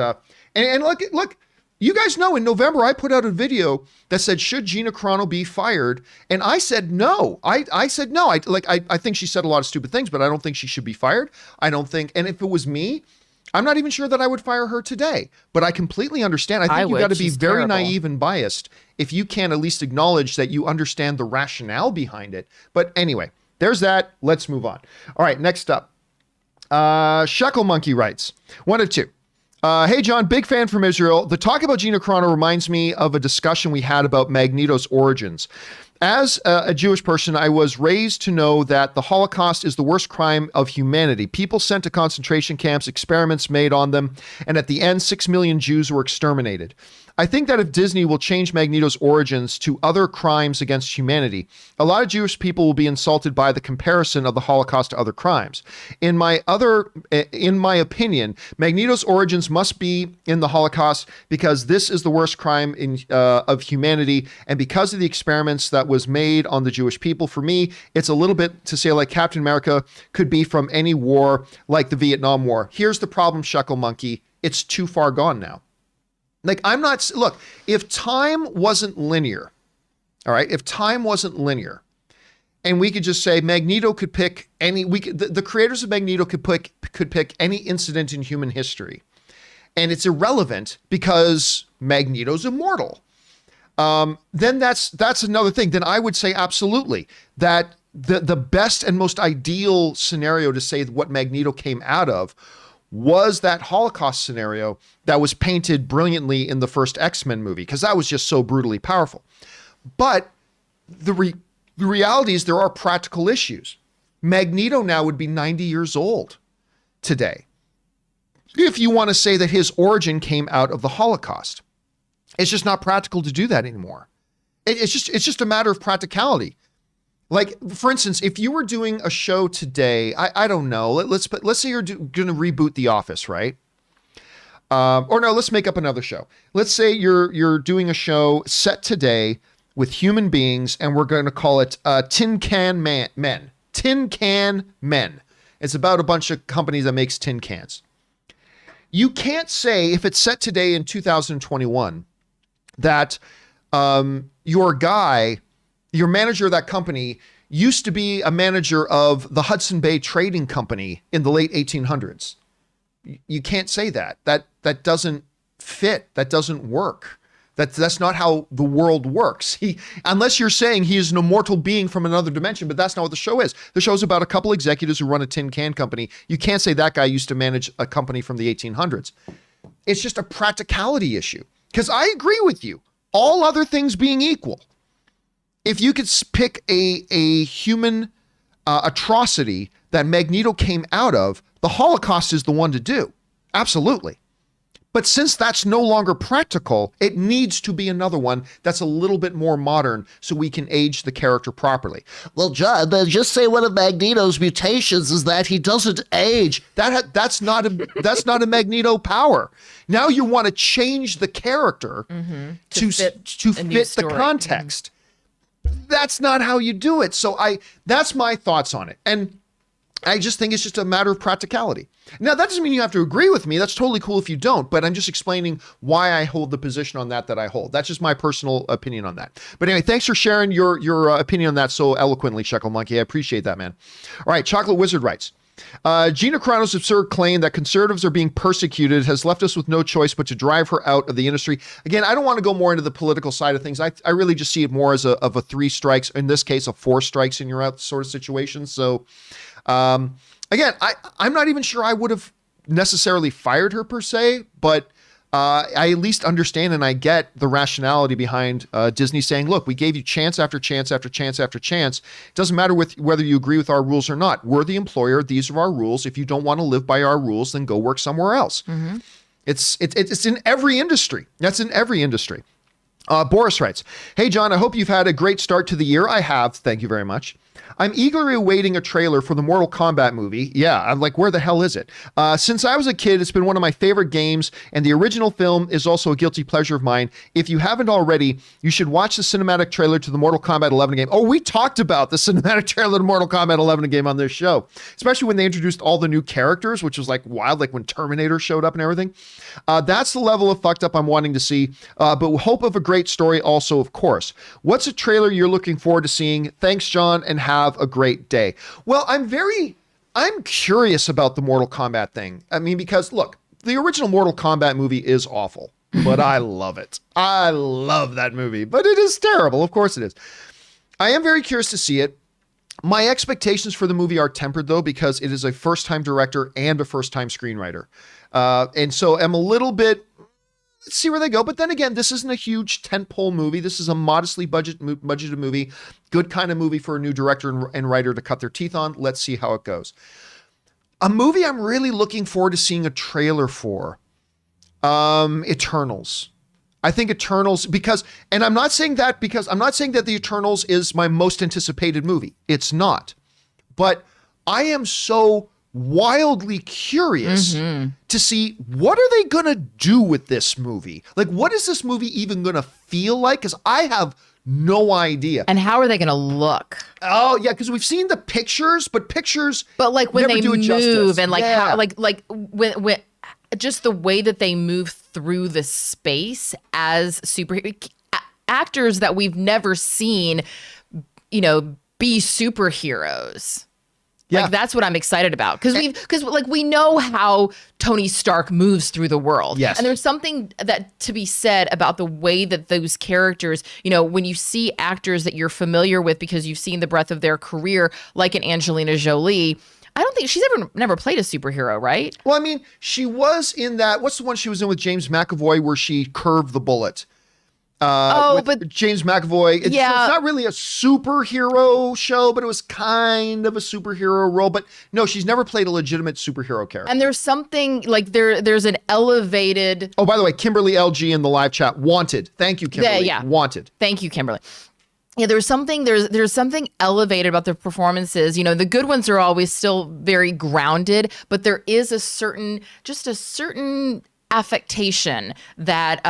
and look, you guys know in November I put out a video that said, should Gina Carano be fired? And I said no. I said no. I think she said a lot of stupid things, but I don't think she should be fired. I don't think. And if it was me, I'm not even sure that I would fire her today, but I completely understand. I think you got to be very naive and biased if you can't at least acknowledge that you understand the rationale behind it. But anyway, there's that. Let's move on. All right, next up. Shekel Monkey writes, 1 of 2. Hey, John, big fan from Israel. The talk about Gina Carano reminds me of a discussion we had about Magneto's origins. As a Jewish person, I was raised to know that the Holocaust is the worst crime of humanity. People sent to concentration camps, experiments made on them, and at the end, 6 million Jews were exterminated. I think that if Disney will change Magneto's origins to other crimes against humanity, a lot of Jewish people will be insulted by the comparison of the Holocaust to other crimes. In my opinion, Magneto's origins must be in the Holocaust because this is the worst crime of humanity, and because of the experiments that was made on the Jewish people. For me, it's a little bit to say like Captain America could be from any war, like the Vietnam War. Here's the problem, Shuckle Monkey. It's too far gone now. Like, look, if time wasn't linear, all right, if time wasn't linear, and we could just say Magneto could pick the creators of Magneto could pick any incident in human history, and it's irrelevant because Magneto's immortal. Then that's another thing. Then I would say absolutely that the best and most ideal scenario to say what Magneto came out of was that Holocaust scenario that was painted brilliantly in the first X-Men movie, because that was just so brutally powerful. But the reality is there are practical issues. Magneto now would be 90 years old today, if you want to say that his origin came out of the Holocaust. It's just not practical to do that anymore. It's just a matter of practicality. Like, for instance, if you were doing a show today, I don't know, let's say you're going to reboot The Office, right? Or no, let's make up another show. Let's say you're doing a show set today with human beings, and we're going to call it Tin Can Men. Tin Can Men. It's about a bunch of companies that makes tin cans. You can't say, if it's set today in 2021, that your manager of that company used to be a manager of the Hudson Bay Trading Company in the late 1800s. You can't say that. That doesn't fit. That doesn't work. That's not how the world works. Unless you're saying he is an immortal being from another dimension, but that's not what the show is. The show's about a couple executives who run a tin can company. You can't say that guy used to manage a company from the 1800s. It's just a practicality issue. Because I agree with you. All other things being equal, if you could pick a human atrocity that Magneto came out of, the Holocaust is the one to do. Absolutely. But since that's no longer practical, it needs to be another one that's a little bit more modern so we can age the character properly. Well, John, then just say one of Magneto's mutations is that he doesn't age. That's not a Magneto power. Now you want to change the character to fit the context. That's not how you do it. So that's my thoughts on it. And I just think it's just a matter of practicality. Now, that doesn't mean you have to agree with me. That's totally cool if you don't, but I'm just explaining why I hold the position on that I hold. That's just my personal opinion on that. But anyway, thanks for sharing your opinion on that so eloquently, Shuckle Monkey. I appreciate that, man. All right, Chocolate Wizard writes, Gina Chrono's absurd claim that conservatives are being persecuted has left us with no choice but to drive her out of the industry. Again, I don't want to go more into the political side of things. I really just see it more as a 3 strikes, in this case, a 4 strikes and you're out sort of situation. So, again, I'm not even sure I would have necessarily fired her per se, but I at least understand and I get the rationality behind Disney saying, look, we gave you chance after chance after chance after chance. It doesn't matter whether you agree with our rules or not. We're the employer. These are our rules. If you don't want to live by our rules, then go work somewhere else. Mm-hmm. It's in every industry. That's in every industry. Boris writes, hey, John, I hope you've had a great start to the year. I have. Thank you very much. I'm eagerly awaiting a trailer for the Mortal Kombat movie. Yeah, I'm like, where the hell is it? Since I was a kid, it's been one of my favorite games, and the original film is also a guilty pleasure of mine. If you haven't already, you should watch the cinematic trailer to the Mortal Kombat 11 game. Oh, we talked about the cinematic trailer to Mortal Kombat 11 game on this show, especially when they introduced all the new characters, which was like wild, like when Terminator showed up and everything. That's the level of fucked up I'm wanting to see, but hope of a great story also, of course. What's a trailer you're looking forward to seeing? Thanks, John, and have a great day. Well, I'm curious about the Mortal Kombat thing. I mean, because look, the original Mortal Kombat movie is awful, but I love it. I love that movie, but it is terrible. Of course it is. I am very curious to see it. My expectations for the movie are tempered though, because it is a first-time director and a first-time screenwriter. And so I'm a little bit let's see where they go. But then again, this isn't a huge tentpole movie. This is a modestly budgeted movie. Good kind of movie for a new director and writer to cut their teeth on. Let's see how it goes. A movie I'm really looking forward to seeing a trailer for. Eternals. I think Eternals, and I'm not saying that the Eternals is my most anticipated movie. It's not. But I am so wildly curious to see what are they going to do with this movie? Like, what is this movie even going to feel like? Because I have no idea. And how are they going to look? Oh, yeah, because we've seen the pictures, but like when they move justice. And like yeah. how, like when just the way that they move through the space as super actors that we've never seen, be superheroes. Yeah. Like, that's what I'm excited about. Because we know how Tony Stark moves through the world. Yes. And there's something that to be said about the way that those characters, when you see actors that you're familiar with because you've seen the breadth of their career, like an Angelina Jolie, I don't think she's never played a superhero, right? Well, I mean, she was in that, what's the one she was in with James McAvoy where she curved the bullet? But James McAvoy. So it's not really a superhero show, but it was kind of a superhero role. But no, she's never played a legitimate superhero character. And there's something like there's an elevated. Oh, by the way, Kimberly LG in the live chat, wanted. Thank you, Kimberly. Wanted. Thank you, Kimberly. Yeah, there's something elevated about the performances. The good ones are always still very grounded, but there is a certain affectation that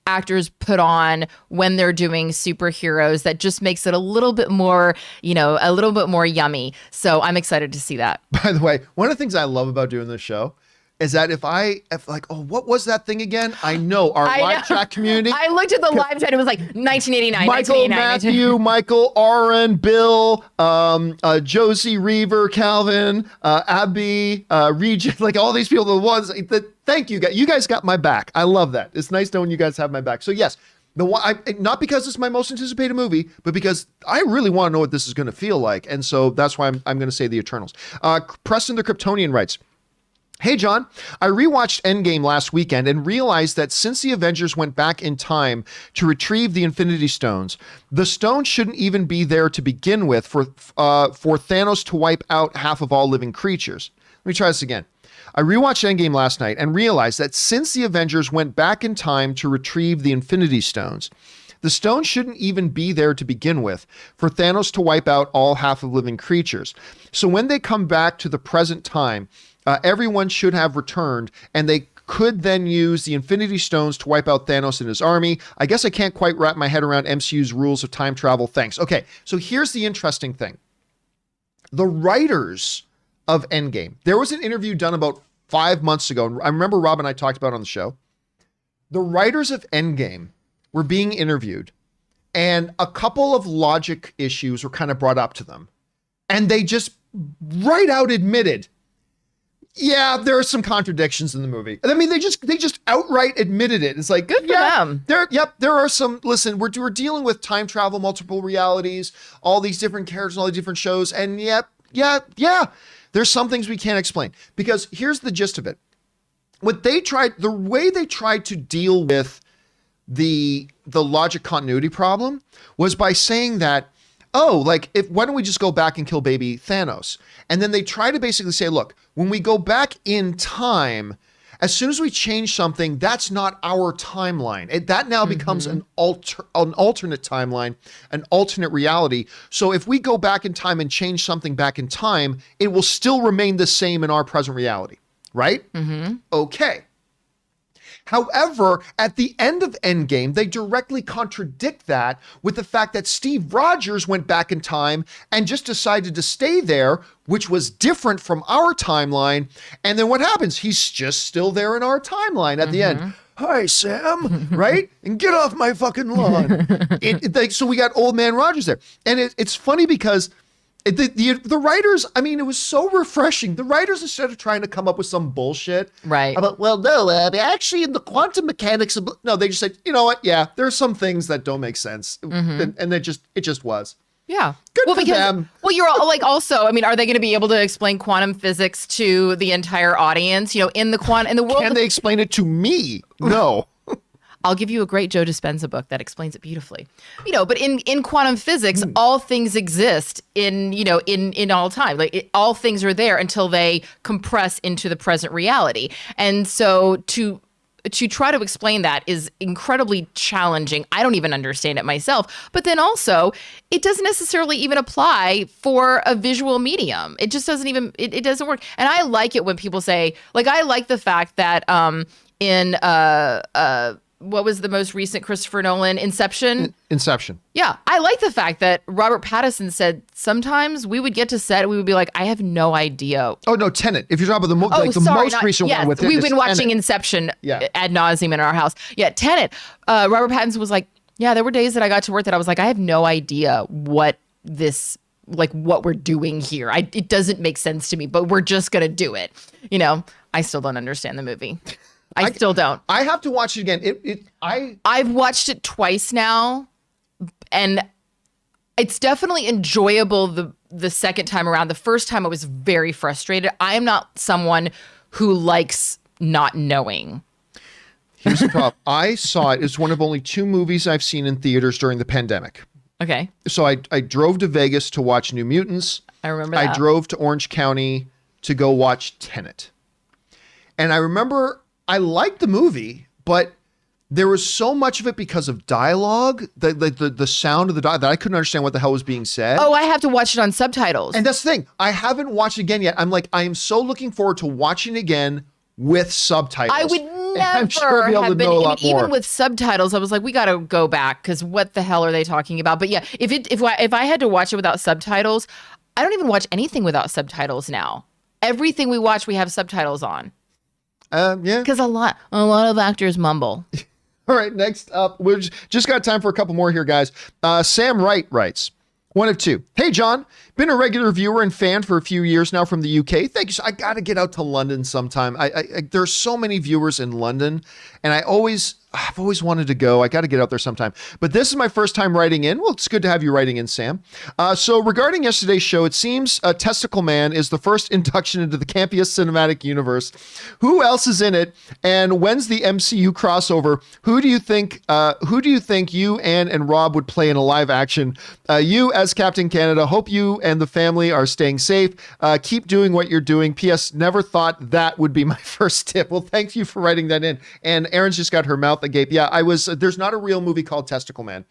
actors put on when they're doing superheroes that just makes it a little bit more yummy. So I'm excited to see that. By the way, one of the things I love about doing this show is that if what was that thing again? I know our live chat community. I looked at the live chat. It was like 1989. Michael, Matthew, Michael, Aaron, Bill, Josie, Reaver, Calvin, Abby, Regent, like all these people, the ones that. Thank you guys. You guys got my back. I love that. It's nice knowing you guys have my back. So yes, not because it's my most anticipated movie, but because I really want to know what this is going to feel like, and so that's why I'm going to say the Eternals. Preston the Kryptonian writes, "Hey John, I rewatched Endgame last weekend and realized that since the Avengers went back in time to retrieve the Infinity Stones, the stones shouldn't even be there to begin with for Thanos to wipe out half of all living creatures." Let me try this again. I rewatched Endgame last night and realized that since the Avengers went back in time to retrieve the Infinity Stones, the stones shouldn't even be there to begin with for Thanos to wipe out all half of living creatures. So when they come back to the present time, everyone should have returned, and they could then use the Infinity Stones to wipe out Thanos and his army. I guess I can't quite wrap my head around MCU's rules of time travel. Thanks. Okay, so here's the interesting thing. The writers of Endgame, there was an interview done about 5 months ago, and I remember Rob and I talked about it on the show. The writers of Endgame were being interviewed, and a couple of logic issues were kind of brought up to them. And they just right out admitted, yeah, there are some contradictions in the movie. I mean, they just outright admitted it. It's like, good for them. There are some, listen, we're dealing with time travel, multiple realities, all these different characters, all these different shows. And yeah, there's some things we can't explain, because here's the gist of it. The way they tried to deal with the logic continuity problem was by saying that, why don't we just go back and kill baby Thanos? And then they try to basically say, look, when we go back in time, as soon as we change something, that's not our timeline. That now becomes an alternate timeline, an alternate reality. So if we go back in time and change something back in time, it will still remain the same in our present reality, right? Okay. However, at the end of Endgame, they directly contradict that with the fact that Steve Rogers went back in time and just decided to stay there, which was different from our timeline. And then what happens? He's just still there in our timeline at the end. Hi, Sam, right? And get off my fucking lawn. So we got old man Rogers there. And it's funny because the writers, I mean, it was so refreshing. The writers, instead of trying to come up with some bullshit, right? About, actually in the quantum mechanics no, they just said, you know what? Yeah, there's some things that don't make sense, and it just was. Yeah. Good well, for because, them. Well, you're all, like, also, I mean, are they going to be able to explain quantum physics to the entire audience? You know, in the world. Can they explain it to me? No. I'll give you a great Joe Dispenza book that explains it beautifully. You know, but in quantum physics, all things exist in all time. Like all things are there until they compress into the present reality. And so to try to explain that is incredibly challenging. I don't even understand it myself. But then also, it doesn't necessarily even apply for a visual medium. It just doesn't even, it doesn't work. And I like it when people say, like, I like the fact that in what was the most recent Christopher Nolan, Inception? Inception. Yeah, I like the fact that Robert Pattinson said sometimes we would get to set, we would be like, I have no idea. Oh no, Tenet. If you're talking about the most recent one with it, we've been watching Tenet. Inception ad nauseum in our house. Yeah, Tenet. Robert Pattinson was like, yeah, there were days that I got to work that I was like, I have no idea what we're doing here. It doesn't make sense to me, but we're just gonna do it. You know, I still don't understand the movie. I still don't. I have to watch it again. I've watched it twice now, and it's definitely enjoyable the second time around. The first time I was very frustrated. I am not someone who likes not knowing. Here's the problem. I saw it. It's one of only 2 movies I've seen in theaters during the pandemic. Okay. So I drove to Vegas to watch New Mutants. I remember that. I drove to Orange County to go watch Tenet. And I remember I liked the movie, but there was so much of it because of dialogue, the sound of the dialogue, that I couldn't understand what the hell was being said. Oh, I have to watch it on subtitles. And that's the thing. I haven't watched it again yet. I'm like, I am so looking forward to watching it again with subtitles. I would never sure have been, even with subtitles, I was like, we got to go back because what the hell are they talking about? But yeah, if I had to watch it without subtitles, I don't even watch anything without subtitles now. Everything we watch, we have subtitles on. Yeah. Because a lot of actors mumble. All right, next up, we've just got time for a couple more here, guys. Sam Wright writes, one of 2. Hey, John, been a regular viewer and fan for a few years now from the UK. Thank you. I got to get out to London sometime. There's so many viewers in London, and I've always wanted to go. I got to get out there sometime. But this is my first time writing in. Well, it's good to have you writing in, Sam. So regarding yesterday's show, it seems Testicle Man is the first induction into the Campea cinematic universe. Who else is in it? And when's the MCU crossover? Who do you think you, Anne, and Rob would play in a live action? You as Captain Canada, hope you and the family are staying safe. Keep doing what you're doing. P.S. Never thought that would be my first tip. Well, thank you for writing that in. And Erin's just got her mouth agape. Yeah, there's not a real movie called Testicle Man.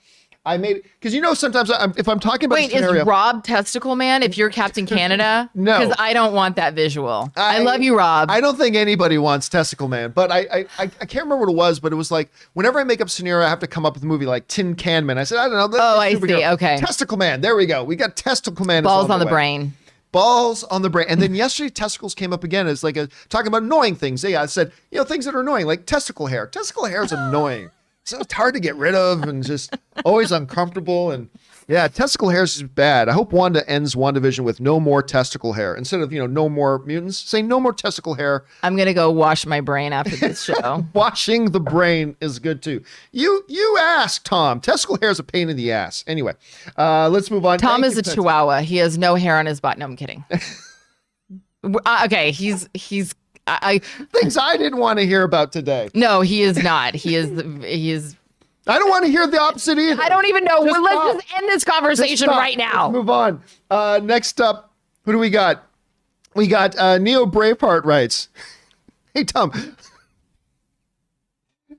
I made, because sometimes if I'm talking about a scenario, is Rob Testicle Man if you're Captain Canada? No. Because I don't want that visual. I love you, Rob. I don't think anybody wants Testicle Man, but I can't remember what it was, but it was like, whenever I make up scenario, I have to come up with a movie like Tin Can Man. I said, I don't know. I see. Okay. Testicle Man. There we go. We got Testicle Man. Balls on the brain. Balls on the brain. And then yesterday, testicles came up again as like talking about annoying things. Yeah, I said, things that are annoying, like testicle hair. Testicle hair is annoying. So it's hard to get rid of and just always uncomfortable. And yeah, testicle hair is bad. I hope Wanda ends WandaVision with no more testicle hair. Instead of, no more mutants, say no more testicle hair. I'm going to go wash my brain after this show. Washing the brain is good too. You ask, Tom. Testicle hair is a pain in the ass. Anyway, let's move on. Tom is a chihuahua. He has no hair on his butt. No, I'm kidding. Okay, he's things I didn't want to hear about today. No, he is not. He is. I don't want to hear the opposite either. I don't even know. Let's just end this conversation right now. Let's move on. Next up, who do we got? We got Neo Braveheart writes, Hey, Tom.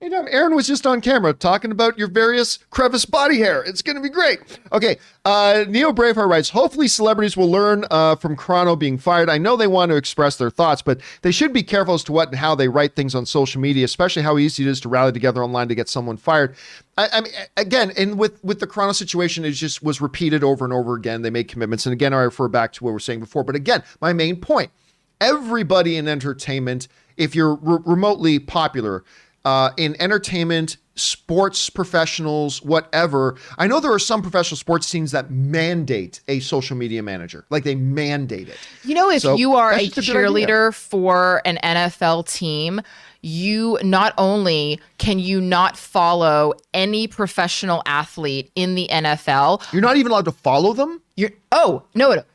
Aaron was just on camera talking about your various crevice body hair. It's going to be great. Okay. Neo Braveheart writes, hopefully celebrities will learn from Chrono being fired. I know they want to express their thoughts, but they should be careful as to what and how they write things on social media, especially how easy it is to rally together online to get someone fired. I mean, again, and with the Chrono situation, it just was repeated over and over again. They made commitments. And again, I refer back to what we were saying before. But again, my main point, everybody in entertainment, if you're remotely popular, in entertainment, sports professionals, whatever. I know there are some professional sports teams that mandate a social media manager. Like they mandate it. You know, if you are a just a good idea. cheerleader for an NFL team, you not only can you not follow any professional athlete in the NFL. You're not even allowed to follow them? No,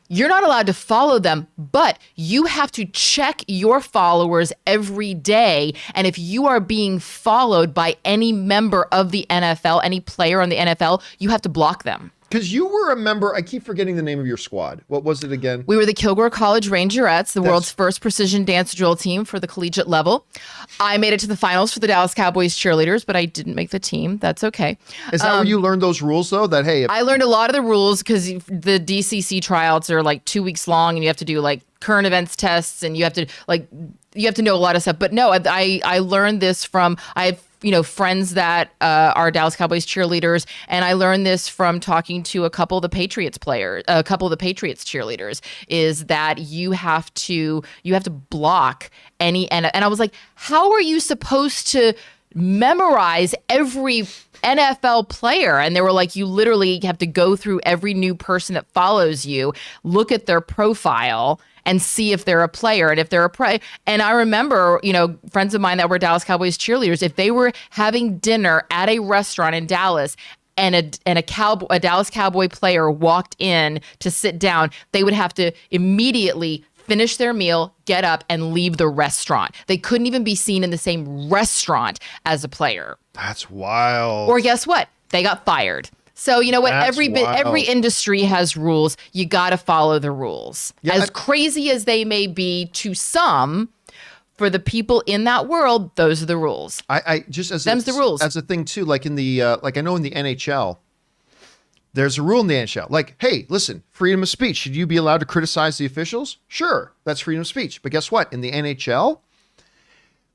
you're not allowed to follow them, but you have to check your followers every day. And if you are being followed by any member of the NFL, any player on the NFL, you have to block them. Because you were a member, I keep forgetting the name of your squad. What was it again? We were the Kilgore College Rangerettes, the world's first precision dance drill team for the collegiate level. I made it to the finals for the Dallas Cowboys cheerleaders, but I didn't make the team. That's okay. Is that where you learned those rules, though? That, hey... I learned a lot of the rules because the DCC tryouts are like 2 weeks long, and you have to do like current events tests, and you have to know a lot of stuff. But no, I learned this from... I have friends that are Dallas Cowboys cheerleaders, and I learned this from talking to a couple of the Patriots cheerleaders, is that you have to block any, and I was like, how are you supposed to memorize every NFL player? And they were like, you literally have to go through every new person that follows you, look at their profile, and see if they're a player. And if they're a player, and I remember, friends of mine that were Dallas Cowboys cheerleaders, if they were having dinner at a restaurant in Dallas and a Dallas Cowboy player walked in to sit down, they would have to immediately finish their meal, get up, and leave the restaurant. They couldn't even be seen in the same restaurant as a player. That's wild. Or guess what? They got fired. So you know what? That's Every industry has rules. You got to follow the rules. Yeah, as crazy as they may be to some, for the people in that world, those are the rules. I just as Them's the rules. As a thing too, like in the I know in the NHL, there's a rule in the NHL. Like, hey, listen, freedom of speech. Should you be allowed to criticize the officials? Sure, that's freedom of speech. But guess what? In the NHL,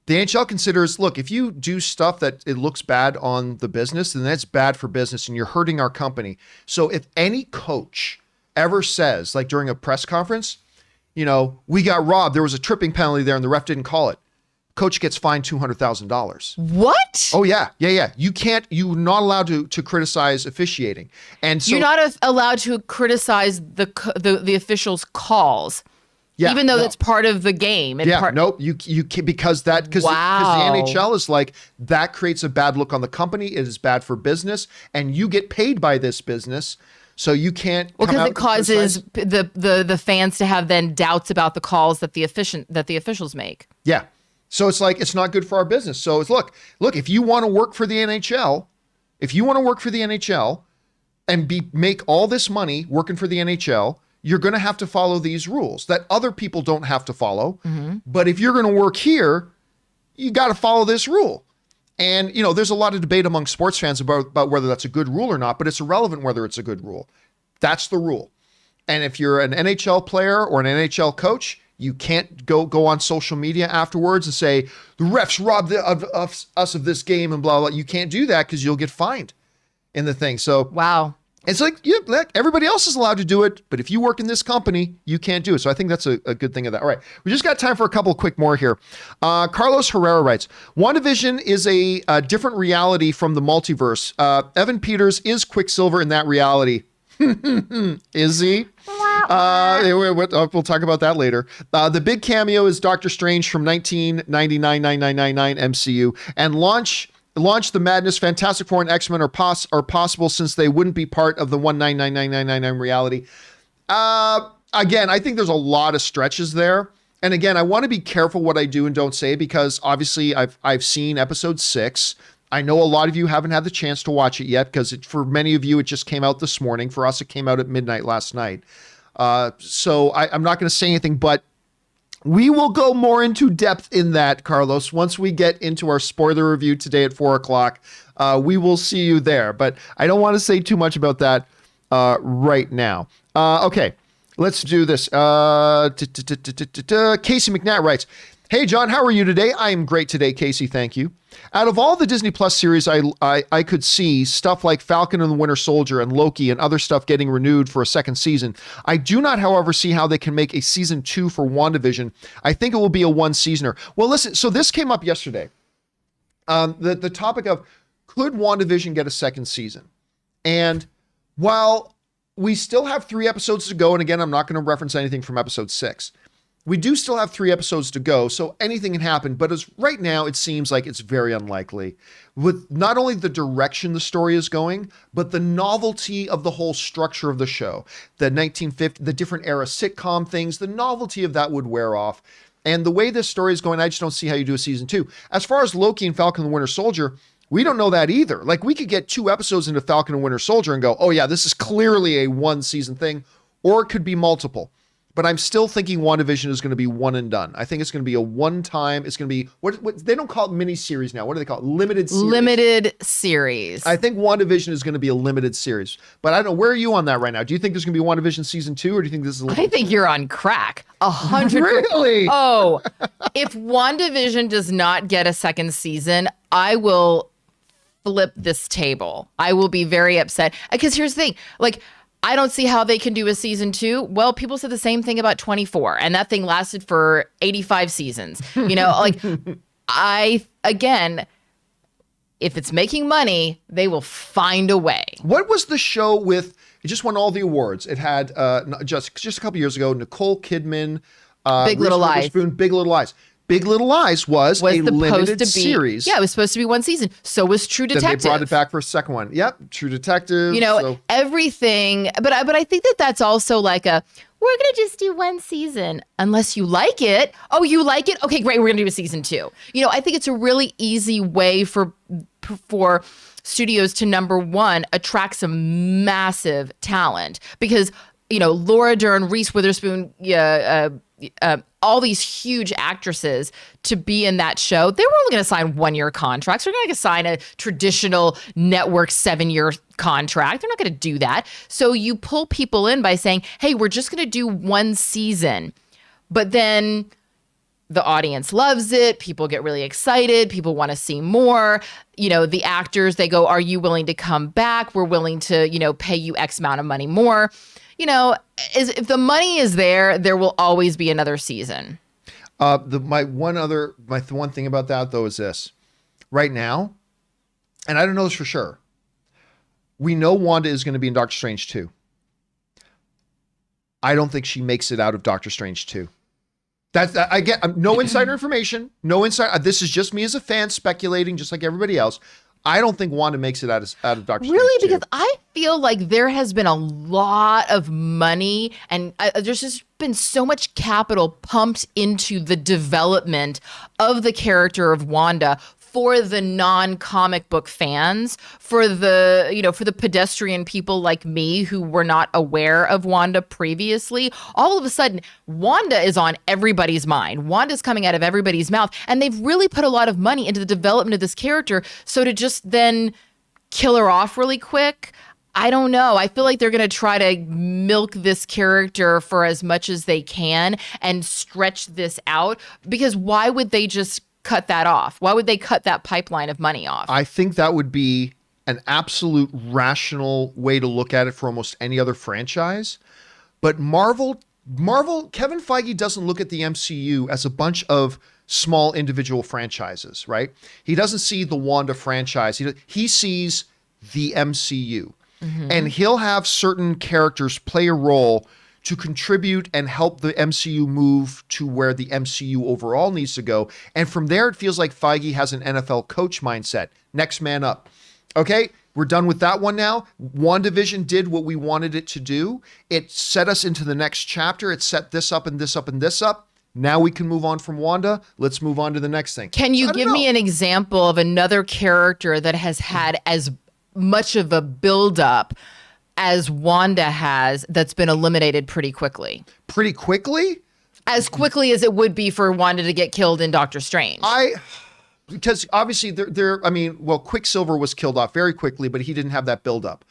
the NHL considers, look, if you do stuff that it looks bad on the business, then that's bad for business and you're hurting our company. So if any coach ever says, like during a press conference, we got robbed, there was a tripping penalty there and the ref didn't call it, coach gets fined $200,000. What? Oh, yeah. You're not allowed to criticize officiating. And so you're not allowed to criticize the officials' calls. Yeah, even though that's part of the game. Nope. You can, because the NHL is like, that creates a bad look on the company. It is bad for business, and you get paid by this business, so you can't. Well, because it causes the fans to have then doubts about the calls that the officials make. Yeah. So it's like, it's not good for our business. So it's look, if you want to work for the NHL, and make all this money working for the NHL, you're going to have to follow these rules that other people don't have to follow. Mm-hmm. But if you're going to work here, you got to follow this rule. And, there's a lot of debate among sports fans about whether that's a good rule or not, but it's irrelevant whether it's a good rule. That's the rule. And if you're an NHL player or an NHL coach, you can't go on social media afterwards and say, the refs robbed us of this game and blah, blah. You can't do that because you'll get fined in the thing. So, wow. It's like, everybody else is allowed to do it, but if you work in this company, you can't do it. So I think that's a good thing of that. All right, we just got time for a couple of quick more here. Carlos Herrera writes, WandaVision is a different reality from the multiverse. Evan Peters is Quicksilver in that reality. Is he? We'll talk about that later. The big cameo is Doctor Strange from 1999 MCU, and launch the madness. Fantastic Four and X-Men are possible since they wouldn't be part of the 1999 reality. Again, I think there's a lot of stretches there. And again, I want to be careful what I do and don't say, because obviously I've seen episode 6. I know a lot of you haven't had the chance to watch it yet, because for many of you, it just came out this morning. For us, it came out at midnight last night. So I'm not going to say anything, but we will go more into depth in that, Carlos, once we get into our spoiler review today at 4:00. We will see you there, but I don't want to say too much about that right now. Okay, let's do this. Casey McNatt writes, hey, John, how are you today? I am great today, Casey. Thank you. Out of all the Disney Plus series, I could see stuff like Falcon and the Winter Soldier and Loki and other stuff getting renewed for a second season. I do not, however, see how they can make a season 2 for WandaVision. I think it will be a one-seasoner. Well, listen, so this came up yesterday. The topic of, could WandaVision get a second season? And while we still have 3 episodes to go, and again, I'm not going to reference anything from episode 6. We do still have 3 episodes to go, so anything can happen. But as right now, it seems like it's very unlikely. With not only the direction the story is going, but the novelty of the whole structure of the show, the 1950, the different era sitcom things, the novelty of that would wear off. And the way this story is going, I just don't see how you do a season 2. As far as Loki and Falcon and the Winter Soldier, we don't know that either. Like, we could get 2 episodes into Falcon and Winter Soldier and go, oh yeah, this is clearly a 1-season thing, or it could be multiple. But I'm still thinking WandaVision is going to be one and done. I think it's going to be a one-time, it's going to be, what they don't call it mini-series now. What do they call it? Limited series. Limited series. I think WandaVision is going to be a limited series. But I don't know, where are you on that right now? Do you think there's going to be WandaVision season 2, or do you think this is I think you're on crack. 100%. Really? Oh, if WandaVision does not get a second season, I will flip this table. I will be very upset. Because here's the thing, like, I don't see how they can do a season 2. Well, people said the same thing about 24, and that thing lasted for 85 seasons. You know, like, again, if it's making money, they will find a way. What was the show with, it just won all the awards. It had, just a couple years ago, Nicole Kidman, Big Little Lies. Big Little Lies. Big Little Lies was a limited series. Yeah, it was supposed to be 1 season. So was True Detective. Then they brought it back for a second one. Yep, True Detective. You know, everything. But I think that's also like we're going to just do 1 season unless you like it. Oh, you like it? Okay, great. We're going to do a season 2. You know, I think it's a really easy way for studios to, number one, attract some massive talent, because, you know, Laura Dern, Reese Witherspoon, all these huge actresses to be in that show, they were only going to sign 1-year contracts. They're going to sign a traditional network 7-year contract. They're not going to do that. So you pull people in by saying, hey, we're just going to do 1 season. But then the audience loves it. People get really excited. People want to see more. You know, the actors, they go, are you willing to come back? We're willing to, you know, pay you X amount of money more. You know, if the money is there, there will always be another season. My one thing about that, though, is this. Right now, and I don't know this for sure, we know Wanda is going to be in Doctor Strange 2. I don't think she makes it out of Doctor Strange 2. I get no insider information, no insider. This is just me as a fan speculating, just like everybody else. I don't think Wanda makes it out of Doctor Strange. Really? Because I feel like there has been a lot of money, and there's just been so much capital pumped into the development of the character of Wanda for the non-comic book fans, for the pedestrian people like me who were not aware of Wanda previously. All of a sudden, Wanda is on everybody's mind. Wanda's coming out of everybody's mouth, and they've really put a lot of money into the development of this character. So to just then kill her off really quick, I don't know. I feel like they're going to try to milk this character for as much as they can and stretch this out, because why would they just cut that off? Why would they cut that pipeline of money off? I think that would be an absolute rational way to look at it for almost any other franchise. But Marvel, Kevin Feige doesn't look at the MCU as a bunch of small individual franchises, right? He doesn't see the Wanda franchise. He sees the MCU. Mm-hmm. And he'll have certain characters play a role to contribute and help the MCU move to where the MCU overall needs to go. And from there, it feels like Feige has an NFL coach mindset. Next man up. Okay, we're done with that one now. WandaVision did what we wanted it to do. It set us into the next chapter. It set this up and this up and this up. Now we can move on from Wanda. Let's move on to the next thing. Can you give me an example of another character that has had as much of a buildup as Wanda has, that's been eliminated pretty quickly? Pretty quickly? As quickly as it would be for Wanda to get killed in Doctor Strange. Because obviously Quicksilver was killed off very quickly, but he didn't have that buildup.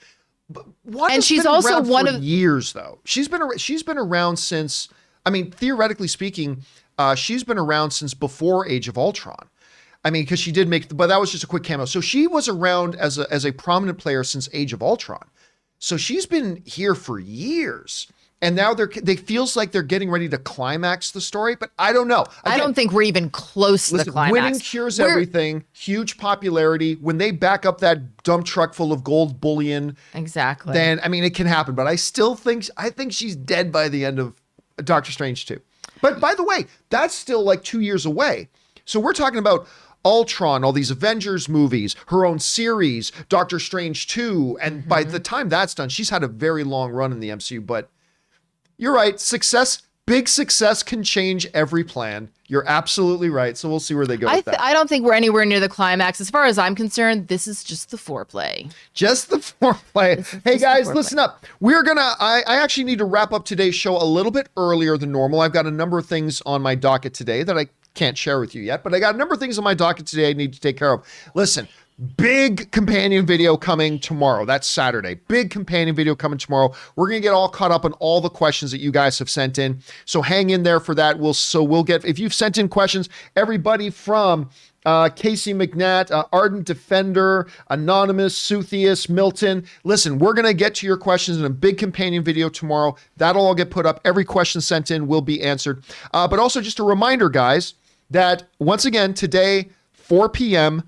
But and she's also one of years though. She's been around since, I mean, theoretically speaking, she's been around since before Age of Ultron. I mean, because she did but that was just a quick cameo. So she was around as a prominent player since Age of Ultron. So she's been here for years. And now they feels like they're getting ready to climax the story, but I don't know. Again, I don't think we're even close to the climax. Winning cures everything. Huge popularity. When they back up that dump truck full of gold bullion, exactly. Then I mean it can happen. But I think she's dead by the end of Doctor Strange 2. But by the way, that's still like 2 years away. So we're talking about Ultron, all these Avengers movies, her own series, Doctor Strange 2, and by the time that's done, she's had a very long run in the MCU. But you're right. Big success can change every plan. You're absolutely right. So we'll see where they go with that. I don't think we're anywhere near the climax. As far as I'm concerned, this is just the foreplay. Just the foreplay. Hey guys, listen up. I actually need to wrap up today's show a little bit earlier than normal. I've got a number of things on my docket today that I can't share with you yet, but I got a number of things on my docket today I need to take care of. Listen. Big companion video coming tomorrow. That's Saturday. Big companion video coming tomorrow. We're going to get all caught up on all the questions that you guys have sent in. So hang in there for that. We'll get, if you've sent in questions, everybody from Casey McNatt, Ardent Defender, Anonymous, Suthius, Milton. Listen, we're going to get to your questions in a big companion video tomorrow. That'll all get put up. Every question sent in will be answered. But also just a reminder, guys, that once again, today, 4 p.m.,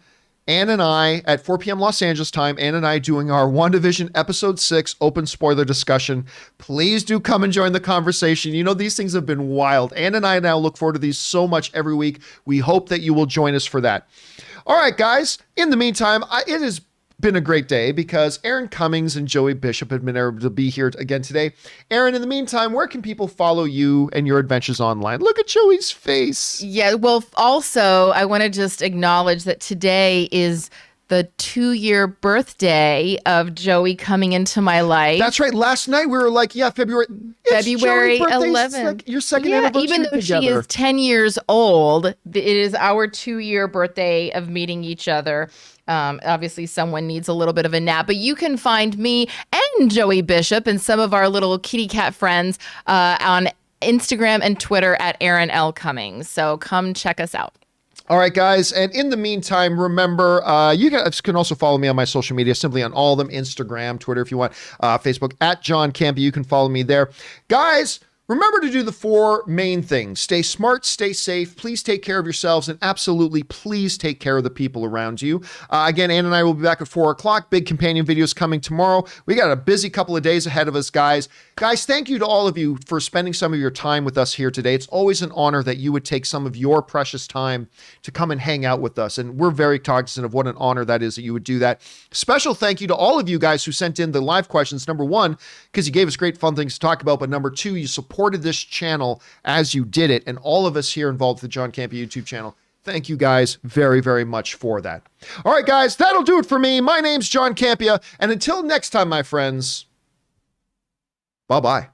Ann and I, at 4 p.m. Los Angeles time, Ann and I doing our WandaVision Episode 6 open spoiler discussion. Please do come and join the conversation. You know, these things have been wild. Ann and I now look forward to these so much every week. We hope that you will join us for that. All right, guys. In the meantime, it has been a great day because Aaron Cummings and Joey Bishop have been able to be here again today. Aaron, in the meantime, where can people follow you and your adventures online? Look at Joey's face. Yeah, well, also, I want to just acknowledge that today is the 2-year birthday of Joey coming into my life. That's right. Last night we were like, yeah, February 11th. Like your second anniversary even though together. She is 10 years old, it is our 2-year birthday of meeting each other. Obviously, someone needs a little bit of a nap, but you can find me and Joey Bishop and some of our little kitty cat friends on Instagram and Twitter at Aaron L. Cummings. So come check us out. All right, guys. And in the meantime, remember, you guys can also follow me on my social media, simply on all of them, Instagram, Twitter, if you want, Facebook, at John Campea. You can follow me there. Guys, remember to do the 4 main things. Stay smart, stay safe, please take care of yourselves, and absolutely please take care of the people around you. Again, Ann and I will be back at 4 o'clock. Big companion videos coming tomorrow. We got a busy couple of days ahead of us, guys. Guys, thank you to all of you for spending some of your time with us here today. It's always an honor that you would take some of your precious time to come and hang out with us, and we're very cognizant of what an honor that is that you would do that. Special thank you to all of you guys who sent in the live questions. Number 1, because you gave us great fun things to talk about, but number 2, you supported this channel as you did it, and all of us here involved with the John Campea YouTube channel, thank you guys very, very much for that. All right, guys, that'll do it for me. My name's John Campea, and until next time, my friends, bye-bye.